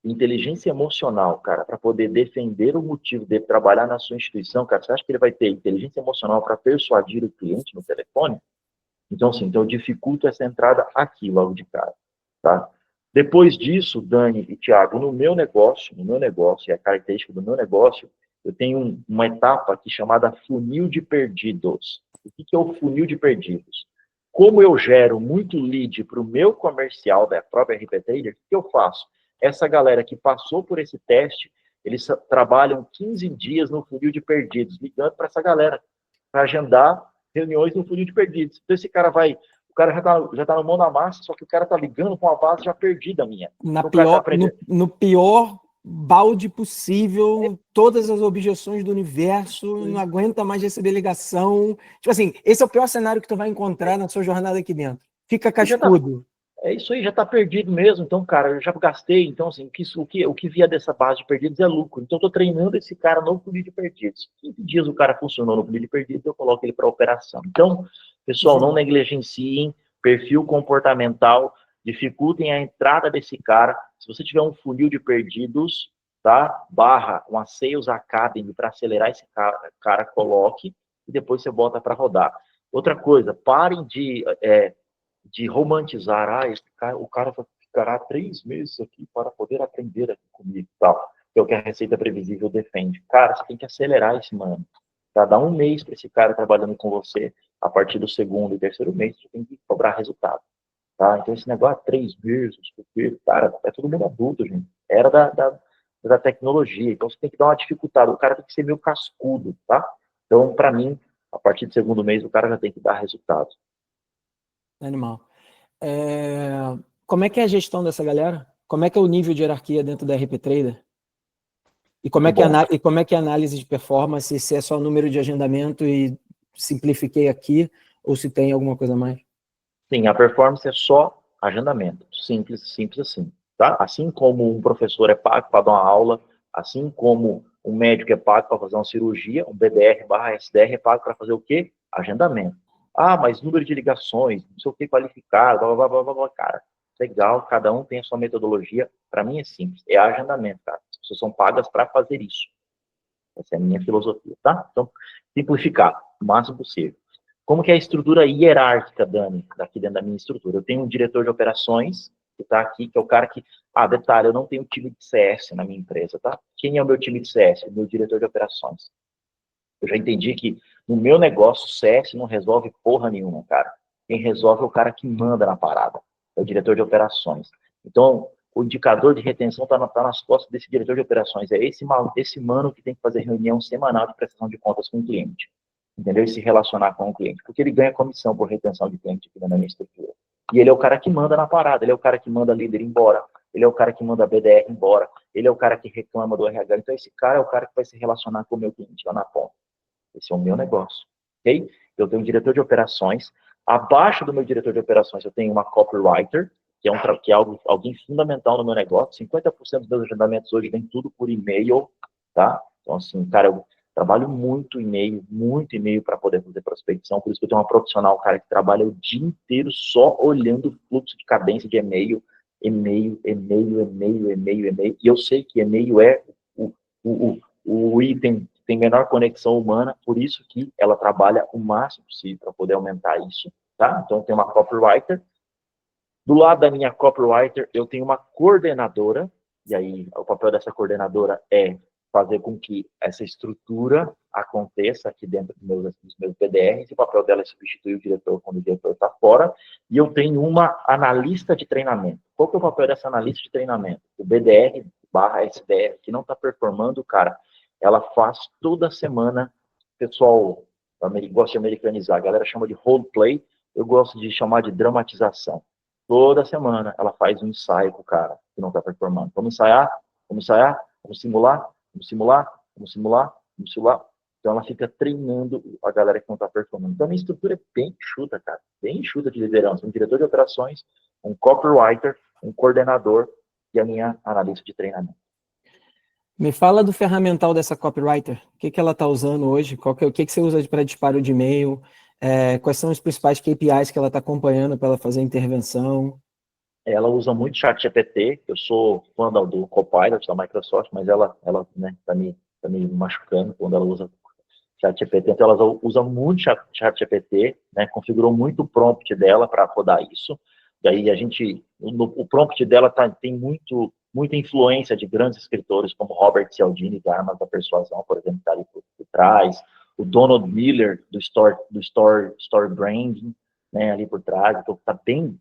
inteligência emocional, cara, para poder defender o motivo dele trabalhar na sua instituição, cara, você acha que ele vai ter inteligência emocional para persuadir o cliente no telefone? Então, assim, eu dificulto essa entrada aqui, logo de cara, tá? Depois disso, Dani e Thiago, no meu negócio, é a característica do meu negócio, eu tenho uma etapa aqui chamada funil de perdidos. O que é o funil de perdidos? Como eu gero muito lead para o meu comercial da própria RP Trader, o que eu faço? Essa galera que passou por esse teste, eles trabalham 15 dias no funil de perdidos, ligando para essa galera, para agendar reuniões no funil de perdidos. Então, esse cara o cara já tá no mão na massa, só que o cara tá ligando com uma base já perdida minha. No pior balde possível, todas as objeções do universo, não aguenta mais receber ligação. Tipo assim, esse é o pior cenário que tu vai encontrar na sua jornada aqui dentro. Fica cascudo. É isso aí, já tá perdido mesmo. Então, cara, eu já gastei. Então, assim, o que via dessa base de perdidos é lucro. Então, eu tô treinando esse cara no funil de perdidos. 15 dias o cara funcionou no funil de perdidos, eu coloco ele para operação. Então, pessoal, não negligenciem perfil comportamental, dificultem a entrada desse cara. Se você tiver um funil de perdidos, tá? Barra uma Sales Academy para acelerar esse cara, coloque, e depois você bota para rodar. Outra coisa, parem de romantizar, o cara ficará 3 meses aqui para poder aprender aqui comigo, tal, que é o que a Receita Previsível defende. Cara, você tem que acelerar esse mano. Tá? Dá um mês para esse cara trabalhando com você, a partir do segundo e terceiro mês, você tem que cobrar resultado. Tá? Então, esse negócio, 3 meses, porque, cara, é todo mundo adulto, gente. Era da tecnologia. Então, você tem que dar uma dificuldade. O cara tem que ser meio cascudo, tá? Então, para mim, a partir do segundo mês, o cara já tem que dar resultado. Animal. Como é que é a gestão dessa galera? Como é que é o nível de hierarquia dentro da RP Trader? E como é que é a análise de performance? Se é só número de agendamento e simplifiquei aqui, ou se tem alguma coisa a mais? Sim, a performance é só agendamento. Simples, simples assim. Tá? Assim como um professor é pago para dar uma aula, assim como um médico é pago para fazer uma cirurgia, um BDR/SDR é pago para fazer o quê? Agendamento. Ah, mas número de ligações, não sei o que qualificado, blá, blá, blá, blá, blá, cara. Legal, cada um tem a sua metodologia. Para mim é simples, é agendamento, cara. As pessoas são pagas para fazer isso. Essa é a minha filosofia, tá? Então, simplificar o máximo possível. Como que é a estrutura hierárquica, Dani, daqui dentro da minha estrutura? Eu tenho um diretor de operações, que está aqui, que é o cara que... detalhe, eu não tenho time de CS na minha empresa, tá? Quem é o meu time de CS? O meu diretor de operações. Eu já entendi que no meu negócio, CS não resolve porra nenhuma, cara. Quem resolve é o cara que manda na parada. É o diretor de operações. Então, o indicador de retenção está nas costas desse diretor de operações. É esse mano que tem que fazer reunião semanal de prestação de contas com o cliente. Entendeu? E se relacionar com o cliente. Porque ele ganha comissão por retenção de cliente aqui na minha estrutura. E ele é o cara que manda na parada. Ele é o cara que manda líder embora. Ele é o cara que manda a BDR embora. Ele é o cara que reclama do RH. Então, esse cara é o cara que vai se relacionar com o meu cliente lá na ponta. Esse é o meu negócio, ok? Eu tenho um diretor de operações. Abaixo do meu diretor de operações, eu tenho uma copywriter, que é alguém fundamental no meu negócio. 50% dos meus agendamentos hoje vem tudo por e-mail, tá? Então, assim, cara, eu trabalho muito e-mail para poder fazer prospecção. Por isso que eu tenho uma profissional, cara, que trabalha o dia inteiro só olhando o fluxo de cadência de e-mail. E-mail. E eu sei que e-mail é o item tem menor conexão humana, por isso que ela trabalha o máximo possível para poder aumentar isso, tá? Então, tem uma copywriter. Do lado da minha copywriter, eu tenho uma coordenadora, e aí o papel dessa coordenadora é fazer com que essa estrutura aconteça aqui dentro dos meus PDRs, e o papel dela é substituir o diretor quando o diretor está fora, e eu tenho uma analista de treinamento. Qual que é o papel dessa analista de treinamento? O BDR/SDR, que não está performando, cara, ela faz toda semana, pessoal gosta de americanizar, a galera chama de roleplay, eu gosto de chamar de dramatização. Toda semana ela faz um ensaio com o cara que não está performando. Vamos ensaiar, vamos simular. Então ela fica treinando a galera que não está performando. Então a minha estrutura é bem enxuta, cara. Bem enxuta de liderança. Um diretor de operações, um copywriter, um coordenador e a minha analista de treinamento. Me fala do ferramental dessa copywriter. O que ela está usando hoje? O que você usa para disparo de e-mail? Quais são os principais KPIs que ela está acompanhando para ela fazer intervenção? Ela usa muito ChatGPT. Eu sou fã do Copilot da Microsoft, mas ela né, tá me machucando quando ela usa ChatGPT. Então, ela usa muito ChatGPT, né, configurou muito o prompt dela para rodar isso. E aí o prompt dela tem muita influência de grandes escritores, como Robert Cialdini, da Armas da Persuasão, por exemplo, que está ali por trás, o Donald Miller, do Store Branding, né, ali por trás. Então, está bem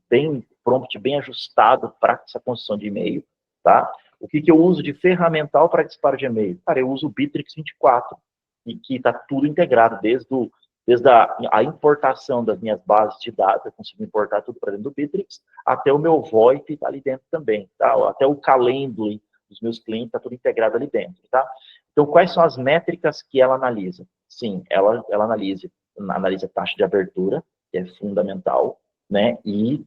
prompt, bem ajustado para essa construção de e-mail, tá? O que eu uso de ferramental para disparo de e-mail? Cara, eu uso o Bittrex 24, e que está tudo integrado, desde a importação das minhas bases de dados, eu consigo importar tudo para dentro do Bittrex, até o meu VoIP está ali dentro também, tá? Até o Calendly dos meus clientes está tudo integrado ali dentro, tá? Então, quais são as métricas que ela analisa? Sim, ela analisa a taxa de abertura, que é fundamental, né? E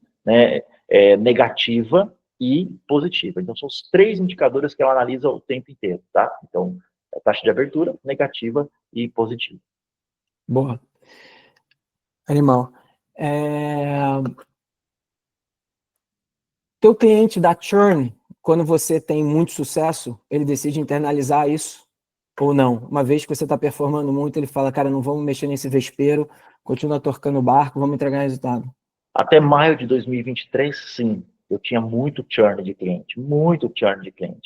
negativa e positiva. Então, são os 3 indicadores que ela analisa o tempo inteiro, tá? Então, taxa de abertura, negativa e positiva. Boa. Animal. Teu cliente dá churn quando você tem muito sucesso, ele decide internalizar isso ou não? Uma vez que você está performando muito, ele fala, cara, não vamos mexer nesse vespeiro, continua tocando o barco, vamos entregar resultado. Até maio de 2023, sim. Eu tinha muito churn de cliente,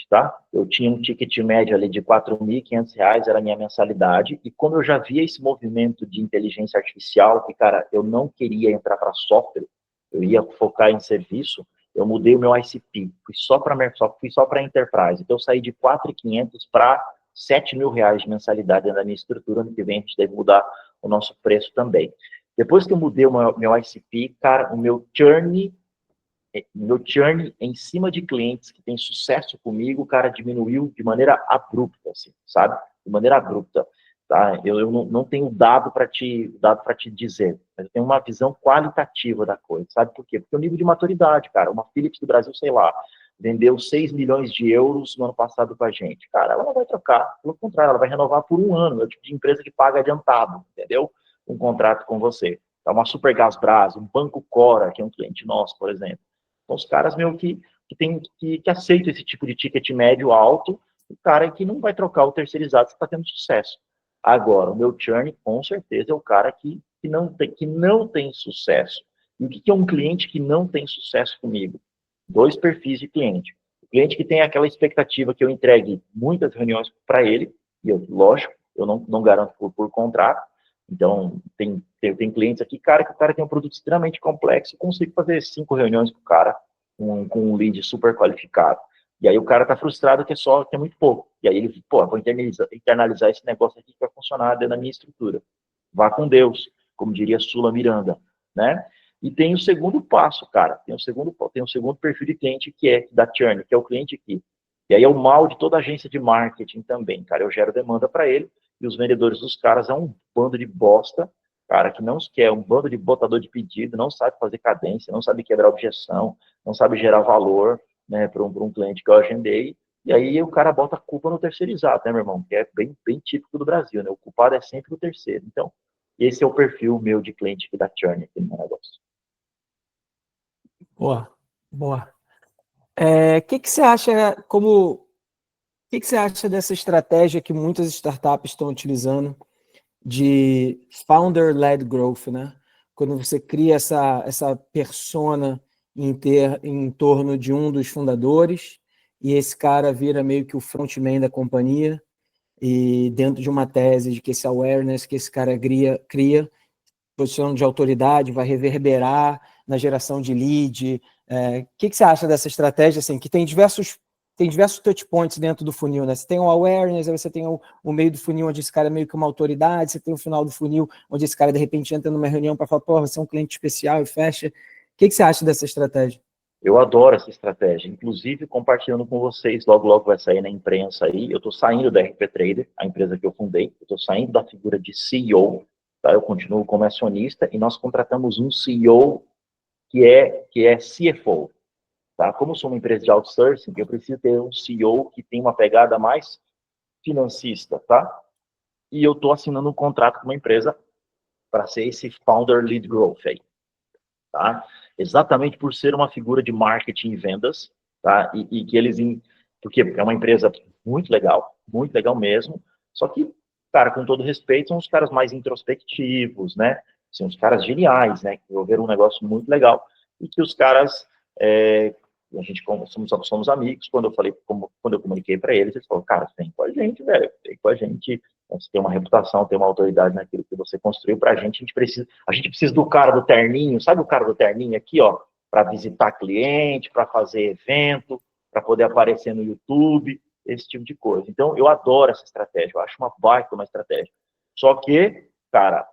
tá? Eu tinha um ticket médio ali de R$ 4.500, era a minha mensalidade, e como eu já via esse movimento de inteligência artificial, que, cara, eu não queria entrar para software, eu ia focar em serviço, eu mudei o meu ICP, fui só para Microsoft, fui só para Enterprise, então eu saí de 4.500 para R$ 7.000 de mensalidade na minha estrutura. Ano que vem a gente deve mudar o nosso preço também. Depois que eu mudei o meu ICP, cara, o meu churn em cima de clientes que têm sucesso comigo, cara, diminuiu de maneira abrupta, assim, sabe? De maneira abrupta, tá? Eu não tenho dado para te dizer, mas eu tenho uma visão qualitativa da coisa, sabe por quê? Porque o nível de maturidade, cara, uma Philips do Brasil, sei lá, vendeu 6 milhões de euros no ano passado com a gente. Cara, ela não vai trocar, pelo contrário, ela vai renovar por um ano, é o tipo de empresa que paga adiantado, entendeu? Um contrato com você. Tá, uma Supergás Brás, um Banco Cora, que é um cliente nosso, por exemplo. Então, os caras meio que aceitam esse tipo de ticket médio alto, o cara que não vai trocar o terceirizado se está tendo sucesso. Agora, o meu churn, com certeza, é o cara que não tem sucesso. E o que é um cliente que não tem sucesso comigo? Dois perfis de cliente. O cliente que tem aquela expectativa que eu entregue muitas reuniões para ele, e eu, lógico, eu não garanto por contrato. Então, tem clientes aqui, cara, que o cara tem um produto extremamente complexo e consigo fazer 5 reuniões com o cara, com um lead super qualificado. E aí o cara tá frustrado que é muito pouco. E aí ele, pô, vou internalizar esse negócio aqui que vai funcionar dentro da minha estrutura. Vá com Deus, como diria Sula Miranda, né? E tem o segundo passo, cara, tem o segundo perfil de cliente que é da churn, que é o cliente aqui. E aí é o mal de toda agência de marketing também, cara. Eu gero demanda para ele e os vendedores dos caras é um bando de bosta, cara, que não quer, um bando de botador de pedido, não sabe fazer cadência, não sabe quebrar objeção, não sabe gerar valor, né, para um cliente que eu agendei. E aí o cara bota a culpa no terceirizado, né, meu irmão? Que é bem típico do Brasil, né? O culpado é sempre o terceiro. Então, esse é o perfil meu de cliente que dá churn aqui no negócio. Boa, boa. Que você acha que você acha dessa estratégia que muitas startups estão utilizando de founder-led growth, né? Quando você cria essa persona em torno de um dos fundadores e esse cara vira meio que o frontman da companhia e dentro de uma tese de que esse awareness que esse cara cria posição de autoridade vai reverberar na geração de lead. Que você acha dessa estratégia, assim, que tem diversos touch points dentro do funil, né? Você tem o awareness, aí você tem o meio do funil, onde esse cara é meio que uma autoridade, você tem o final do funil, onde esse cara, de repente, entra numa reunião para falar, pô, você é um cliente especial e fecha. O que você acha dessa estratégia? Eu adoro essa estratégia, inclusive compartilhando com vocês, logo vai sair na imprensa aí, eu estou saindo da RP Trader, a empresa que eu fundei, eu estou saindo da figura de CEO, tá? Eu continuo como acionista e nós contratamos um CEO que é CFO, tá? Como eu sou uma empresa de outsourcing, eu preciso ter um CEO que tem uma pegada mais financista, tá? E eu estou assinando um contrato com uma empresa para ser esse Founder Lead Growth aí, tá? Exatamente por ser uma figura de marketing e vendas, tá? E que eles, porque é uma empresa muito legal mesmo, só que, cara, com todo respeito, são os caras mais introspectivos, né? São os caras geniais, né? Que desenvolveram um negócio muito legal e que os caras, a gente somos amigos, quando eu comuniquei para eles falaram, cara, vem com a gente, velho, vem com a gente, você tem uma reputação, tem uma autoridade naquilo que você construiu pra gente, a gente precisa do cara do terninho, sabe o cara do terninho aqui, ó, para visitar cliente, para fazer evento, para poder aparecer no YouTube, esse tipo de coisa. Então, eu adoro essa estratégia, eu acho uma baita uma estratégia. Só que, cara,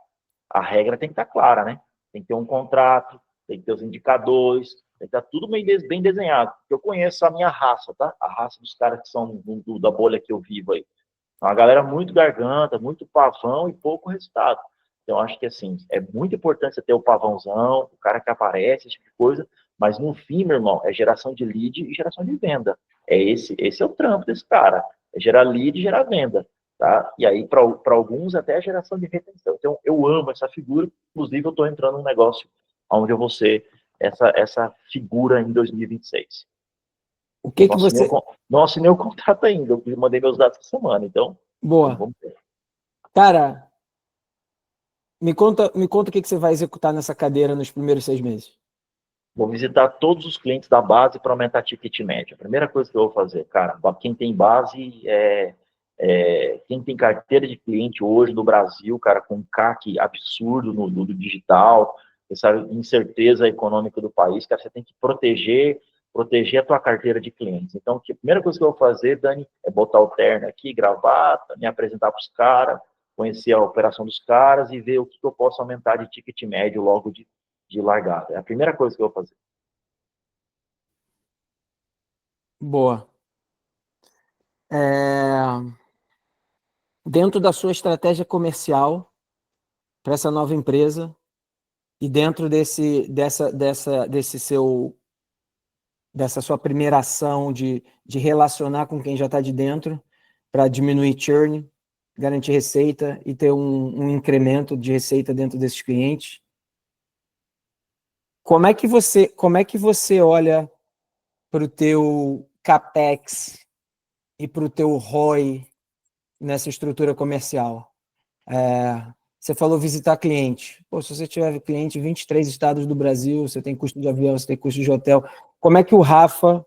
a regra tem que estar clara, né? Tem que ter um contrato, tem que ter os indicadores, tem que estar tudo bem desenhado. Eu conheço a minha raça, tá? A raça dos caras que são da bolha que eu vivo aí. Uma galera muito garganta, muito pavão e pouco resultado. Então, acho que, assim, é muito importante você ter o pavãozão, o cara que aparece, esse tipo de coisa, mas no fim, meu irmão, é geração de lead e geração de venda. Esse é o trampo desse cara. É gerar lead e gerar venda. Tá? E aí, para alguns, até a geração de retenção. Então, eu amo essa figura. Inclusive, eu estou entrando num negócio onde eu vou ser essa figura em 2026. O que que você... Não assinei o contrato ainda, eu mandei meus dados essa semana, então... Boa. Vamos ver. Cara, me conta o que que você vai executar nessa cadeira nos primeiros 6 meses. Vou visitar todos os clientes da base para aumentar a ticket média. A primeira coisa que eu vou fazer, cara, quem tem base, quem tem carteira de cliente hoje no Brasil, cara, com um CAC absurdo no digital, essa incerteza econômica do país, cara, você tem que proteger a tua carteira de clientes. Então, a primeira coisa que eu vou fazer, Dani, é botar o terno aqui, gravata, me apresentar para os caras, conhecer a operação dos caras e ver o que eu posso aumentar de ticket médio logo de largada. É a primeira coisa que eu vou fazer. Boa. Dentro da sua estratégia comercial para essa nova empresa e dentro dessa sua primeira ação de relacionar com quem já está de dentro para diminuir churn, garantir receita e ter um incremento de receita dentro desses clientes. Como é que você olha para o teu CAPEX e para o teu ROI nessa estrutura comercial? Você falou visitar cliente. Pô, se você tiver cliente em 23 estados do Brasil, você tem custo de avião, você tem custo de hotel, como é que o Rafa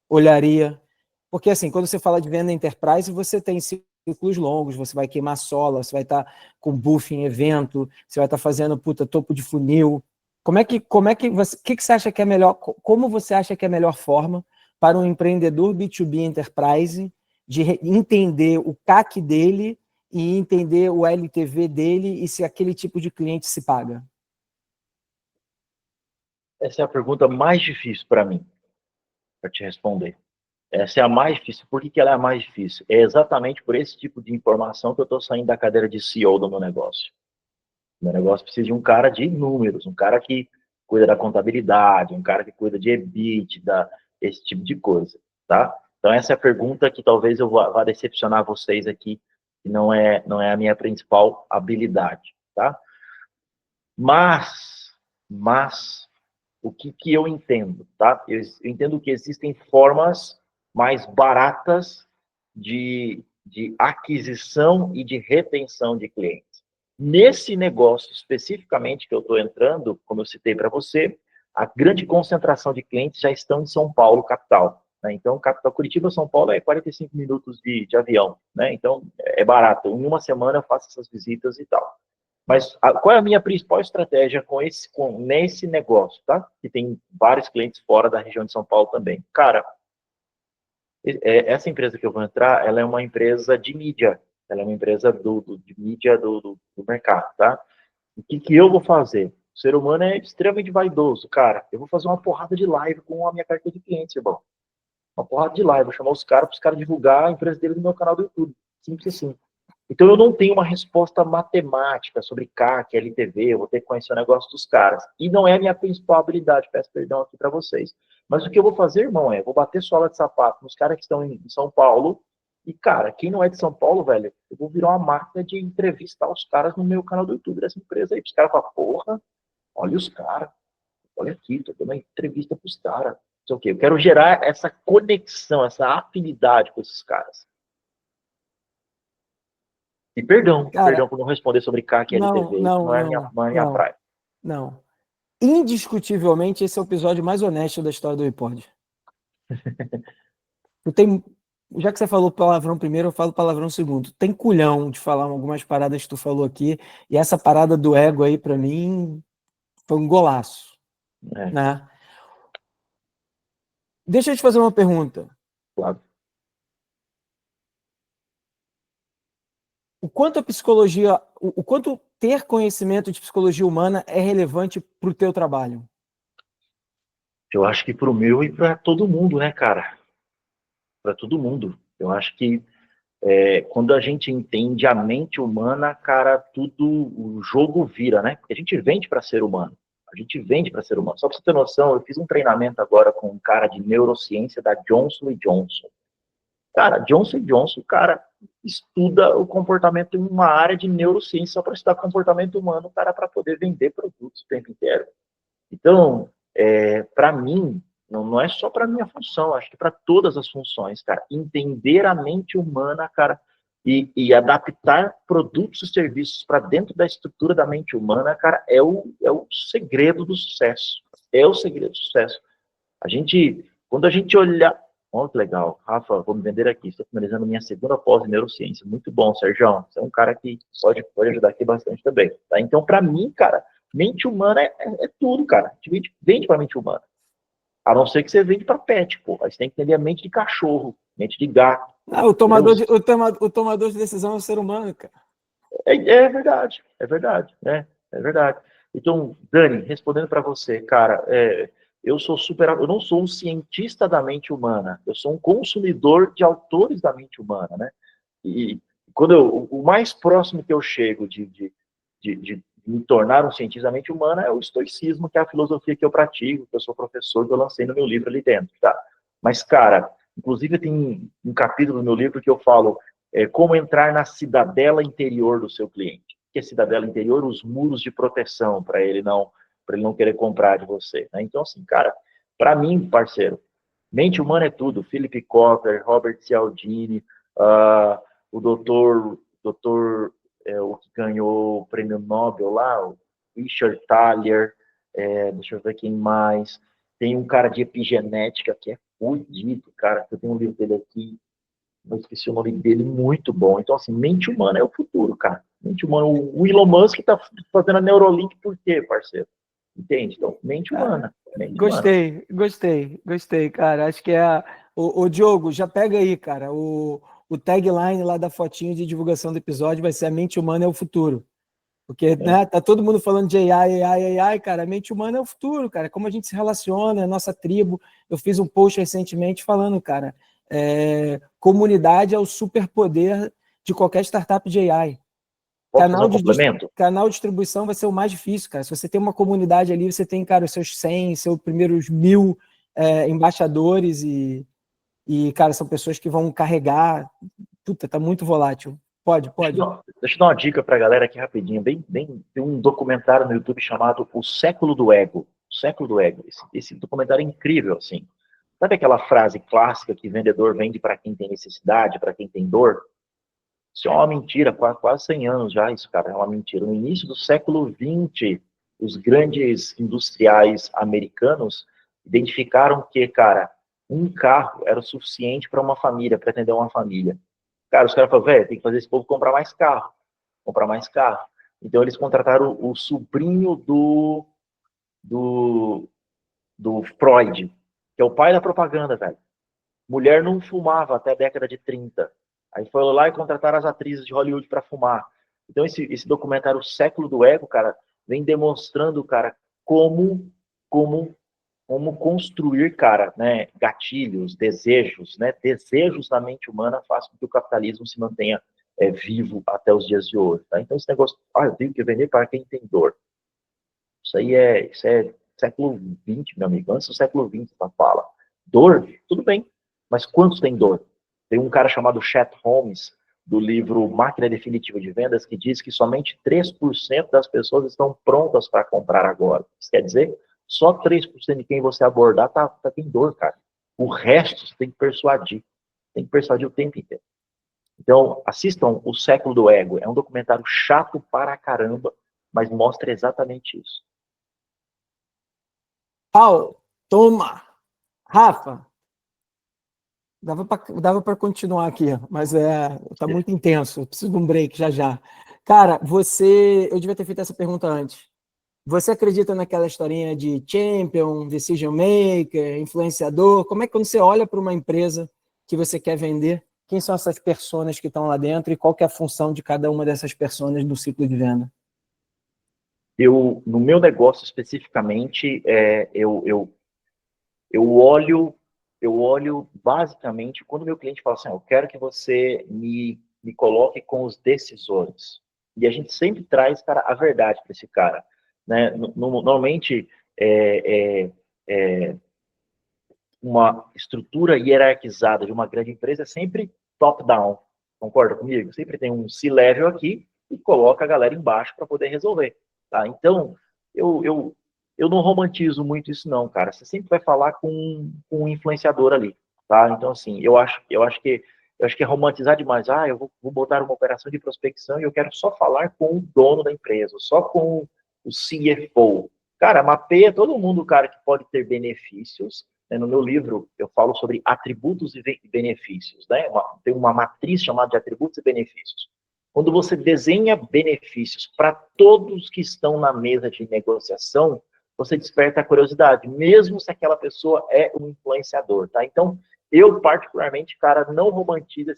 olharia? Porque, assim, quando você fala de venda enterprise, você tem ciclos longos, você vai queimar sola, você vai estar com buff em evento, você vai estar fazendo, topo de funil. Você acha que é melhor, como você acha que é a melhor forma para um empreendedor B2B enterprise de entender o CAC dele e entender o LTV dele e se aquele tipo de cliente se paga? Essa é a pergunta mais difícil para mim, para te responder. Essa é a mais difícil. Por que ela é a mais difícil? É exatamente por esse tipo de informação que eu estou saindo da cadeira de CEO do meu negócio. Meu negócio precisa de um cara de números, um cara que cuida da contabilidade, um cara que cuida de EBITDA, esse tipo de coisa, tá? Então, essa é a pergunta que talvez eu vá decepcionar vocês aqui, que não é a minha principal habilidade, tá? Mas o que eu entendo, tá? Eu entendo que existem formas mais baratas de aquisição e de retenção de clientes. Nesse negócio especificamente que eu estou entrando, como eu citei para você, a grande concentração de clientes já estão em São Paulo, capital. Né? Então, capital Curitiba, São Paulo é 45 minutos de avião. Né? Então, é barato. Em uma semana eu faço essas visitas e tal. Mas qual é a minha principal estratégia nesse negócio, tá? Que tem vários clientes fora da região de São Paulo também. Cara, essa empresa que eu vou entrar, ela é uma empresa de mídia. Ela é uma empresa de mídia do mercado, tá? O que eu vou fazer? O ser humano é extremamente vaidoso, cara. Eu vou fazer uma porrada de live com a minha carteira de clientes, irmão. Uma porrada de live. Vou chamar os caras para os caras divulgar a empresa deles no meu canal do YouTube. Simples assim. Então, eu não tenho uma resposta matemática sobre CAC, LTV, eu vou ter que conhecer o negócio dos caras. E não é a minha principal habilidade, peço perdão aqui para vocês. Mas o que eu vou fazer, irmão, vou bater sola de sapato nos caras que estão em São Paulo. E, cara, quem não é de São Paulo, velho, eu vou virar uma máquina de entrevistar os caras no meu canal do YouTube dessa empresa aí. Os caras falam, porra, olha os caras, olha aqui, tô dando uma entrevista pros caras. Não sei o quê. Eu quero gerar essa conexão, essa afinidade com esses caras. E perdão por não responder sobre CAC e LTV, não é a minha praia. Não. Indiscutivelmente, esse é o episódio mais honesto da história do iPod. Já que você falou palavrão primeiro, eu falo palavrão segundo. Tem culhão de falar algumas paradas que tu falou aqui, e essa parada do ego aí, pra mim, foi um golaço. Né? Deixa eu te fazer uma pergunta. Claro. O quanto ter conhecimento de psicologia humana é relevante para o teu trabalho? Eu acho que para o meu e para todo mundo, né, cara? Para todo mundo. Eu acho que quando a gente entende a mente humana, cara, o jogo vira, né? Porque a gente vende para ser humano. A gente vende para ser humano. Só para você ter noção, eu fiz um treinamento agora com um cara de neurociência da Johnson & Johnson. Cara, Johnson & Johnson, cara, estuda o comportamento em uma área de neurociência só para estudar comportamento humano, cara, para poder vender produtos o tempo inteiro. Então, para mim, Não é só para minha função, acho que para todas as funções, cara. Entender a mente humana, cara, e adaptar produtos e serviços para dentro da estrutura da mente humana, cara, é o segredo do sucesso. É o segredo do sucesso. Quando a gente olhar... Olha que legal, Rafa, vou me vender aqui. Estou finalizando minha segunda pós em neurociência. Muito bom, Sérgio. Você é um cara que pode ajudar aqui bastante também. Tá? Então, para mim, cara, mente humana é tudo, cara. A gente vende para mente humana. A não ser que você vende para pet, pô. Aí você tem que entender a mente de cachorro, mente de gato. O tomador de decisão é o ser humano, cara. É verdade, é verdade, né? É verdade. Então, Dani, respondendo para você, cara, eu não sou um cientista da mente humana, eu sou um consumidor de autores da mente humana, né? E o mais próximo que eu chego de me tornar um cientista da mente humana é o estoicismo, que é a filosofia que eu pratico, que eu sou professor, que eu lancei no meu livro ali dentro, tá? Mas, cara, inclusive tem um capítulo no meu livro que eu falo como entrar na cidadela interior do seu cliente. O que é cidadela interior? Os muros de proteção para ele não querer comprar de você. Né? Então, assim, cara, para mim, parceiro, mente humana é tudo. Philip Kotler, Robert Cialdini, o doutor o que ganhou o prêmio Nobel lá, o Richard Thaler, deixa eu ver quem mais. Tem um cara de epigenética que é fudido, cara. Eu tenho um livro dele aqui, eu esqueci o nome dele, muito bom. Então, assim, mente humana é o futuro, cara. Mente humana. O Elon Musk tá fazendo a Neuralink por quê, parceiro? Entende? Então, mente humana. Mente humana. Gostei, cara. Acho que o Diogo, já pega aí, cara. O tagline lá da fotinho de divulgação do episódio vai ser a mente humana é o futuro. Porque, né, tá todo mundo falando de AI, cara. A mente humana é o futuro, cara. Como a gente se relaciona, é a nossa tribo. Eu fiz um post recentemente falando, cara, comunidade é o superpoder de qualquer startup de AI. Posso fazer um complemento? Canal de distribuição vai ser o mais difícil, cara. Se você tem uma comunidade ali, você tem, cara, os seus 100, seus primeiros 1.000 embaixadores e, cara, são pessoas que vão carregar. Puta, tá muito volátil. Pode. Deixa eu dar uma dica pra galera aqui rapidinho. Tem um documentário no YouTube chamado O Século do Ego. O Século do Ego. Esse documentário é incrível, assim. Sabe aquela frase clássica que vendedor vende para quem tem necessidade, para quem tem dor? Isso é uma mentira, quase 100 anos já isso, cara, é uma mentira. No início do século XX, os grandes industriais americanos identificaram que, cara, um carro era o suficiente para uma família, para atender uma família. Cara, os caras falaram, velho, tem que fazer esse povo comprar mais carro. Então, eles contrataram o sobrinho do Freud, que é o pai da propaganda, velho. Mulher não fumava até a década de 30. Aí foram lá e contrataram as atrizes de Hollywood para fumar. Então, esse documentário, O Século do Ego, cara, vem demonstrando, cara, como construir, cara, né, gatilhos, desejos, né, desejos na mente humana faz com que o capitalismo se mantenha vivo até os dias de hoje. Tá? Então, esse negócio, eu tenho que vender para quem tem dor. Isso é século XX, meu amigo, antes do século XX, essa fala. Dor, tudo bem, mas quantos têm dor? Tem um cara chamado Chet Holmes, do livro Máquina Definitiva de Vendas, que diz que somente 3% das pessoas estão prontas para comprar agora. Isso quer dizer, só 3% de quem você abordar tem dor, cara. O resto você tem que persuadir. Tem que persuadir o tempo inteiro. Então, assistam O Século do Ego. É um documentário chato para caramba, mas mostra exatamente isso. Paulo, toma! Rafa, dava para continuar aqui, mas tá muito intenso. Eu preciso de um break já. Cara, eu devia ter feito essa pergunta antes. Você acredita naquela historinha de champion, decision maker, influenciador? Como é que quando você olha para uma empresa que você quer vender, quem são essas pessoas que estão lá dentro e qual que é a função de cada uma dessas pessoas no ciclo de venda? No meu negócio especificamente, eu olho basicamente quando o meu cliente fala assim, eu quero que você me coloque com os decisores. E a gente sempre traz, cara, a verdade para esse cara. Né? Normalmente, uma estrutura hierarquizada de uma grande empresa é sempre top-down. Concorda comigo? Sempre tem um C-level aqui e coloca a galera embaixo para poder resolver. Tá? Então, eu eu não romantizo muito isso não, cara. Você sempre vai falar com um influenciador ali, tá? Então, assim, eu acho que é romantizar demais. Ah, eu vou botar uma operação de prospecção e eu quero só falar com o dono da empresa, só com o CFO. Cara, mapeia todo mundo, cara, que pode ter benefícios. No meu livro, eu falo sobre atributos e benefícios, né? Tem uma matriz chamada de atributos e benefícios. Quando você desenha benefícios para todos que estão na mesa de negociação, você desperta a curiosidade, mesmo se aquela pessoa é um influenciador, tá? Então, eu, particularmente, cara, não romantizo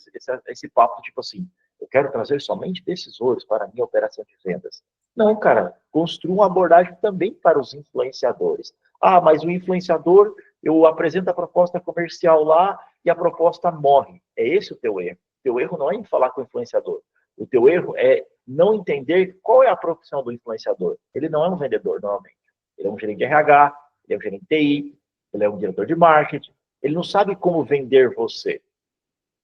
esse papo, tipo assim, eu quero trazer somente decisores para a minha operação de vendas. Não, cara, construa uma abordagem também para os influenciadores. Ah, mas o influenciador, eu apresento a proposta comercial lá e a proposta morre. É esse o teu erro. O teu erro não é em falar com o influenciador. O teu erro é não entender qual é a profissão do influenciador. Ele não é um vendedor, normalmente. Ele é um gerente de RH, ele é um gerente de TI, ele é um diretor de marketing. Ele não sabe como vender você.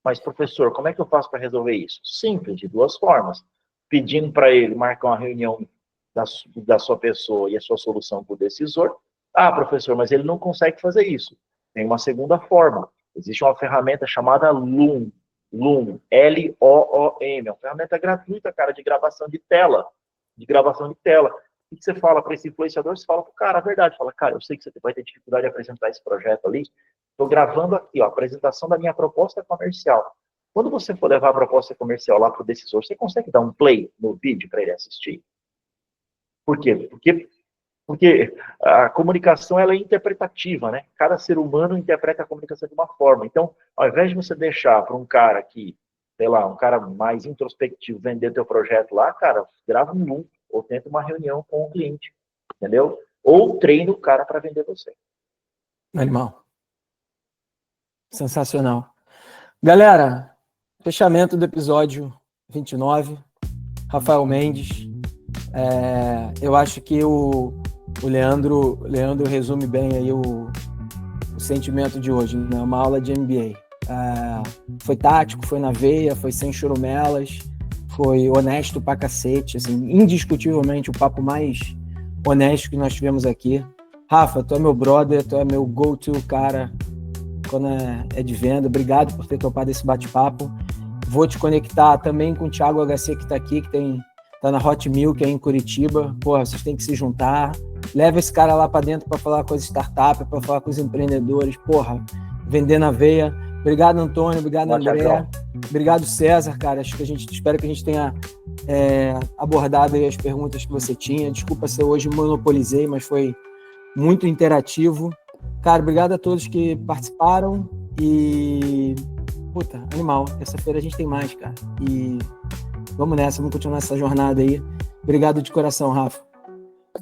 Mas, professor, como é que eu faço para resolver isso? Simples, de duas formas. Pedindo para ele marcar uma reunião da sua pessoa e a sua solução com o decisor. Ah, professor, mas ele não consegue fazer isso. Tem uma segunda forma. Existe uma ferramenta chamada Loom. Loom, L-O-O-M. É uma ferramenta gratuita, cara, de gravação de tela. O que você fala para esse influenciador? Você fala para o cara a verdade. Fala, cara, eu sei que você vai ter dificuldade de apresentar esse projeto ali. Estou gravando aqui, ó, a apresentação da minha proposta comercial. Quando você for levar a proposta comercial lá para o decisor, você consegue dar um play no vídeo para ele assistir? Por quê? Porque a comunicação ela é interpretativa, né? Cada ser humano interpreta a comunicação de uma forma. Então, ao invés de você deixar para um cara que, sei lá, um cara mais introspectivo vender teu projeto lá, cara, grava um Loom ou tenta uma reunião com o cliente, entendeu? Ou treina o cara para vender você. Animal. Sensacional. Galera, fechamento do episódio 29. Rafael Mendes. Eu acho que o Leandro resume bem aí o sentimento de hoje, né? Uma aula de MBA. Foi tático, foi na veia, foi sem churumelas, foi honesto pra cacete, assim, indiscutivelmente o papo mais honesto que nós tivemos aqui. Rafa, tu é meu brother, tu é meu go-to cara quando é de venda. Obrigado por ter topado esse bate-papo. Vou te conectar também com o Thiago HC, que está aqui, que tá na Hot Milk aí em Curitiba. Porra, vocês têm que se juntar. Leva esse cara lá para dentro para falar com as startups, para falar com os empreendedores. Porra, vender na veia. Obrigado, Antônio. Obrigado, André. Obrigado, César, cara. Espero que a gente tenha abordado aí as perguntas que você tinha. Desculpa se eu hoje monopolizei, mas foi muito interativo. Cara, obrigado a todos que participaram e... Puta, animal. Terça-feira a gente tem mais, cara. E vamos nessa, vamos continuar essa jornada aí. Obrigado de coração, Rafa.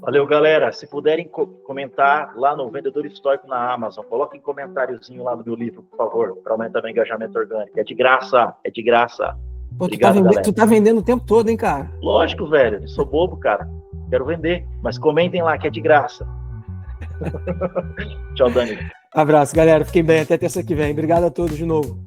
Valeu, galera. Se puderem comentar lá no Vendedor Histórico na Amazon, coloquem comentáriozinho lá no meu livro, por favor, para aumentar meu engajamento orgânico. É de graça, é de graça. Pô, Obrigado, tu tá vendendo o tempo todo, hein, cara? Lógico, velho. Eu sou bobo, cara. Quero vender. Mas comentem lá, que é de graça. Tchau, Dani. Abraço, galera. Fiquem bem. Até terça que vem. Obrigado a todos de novo.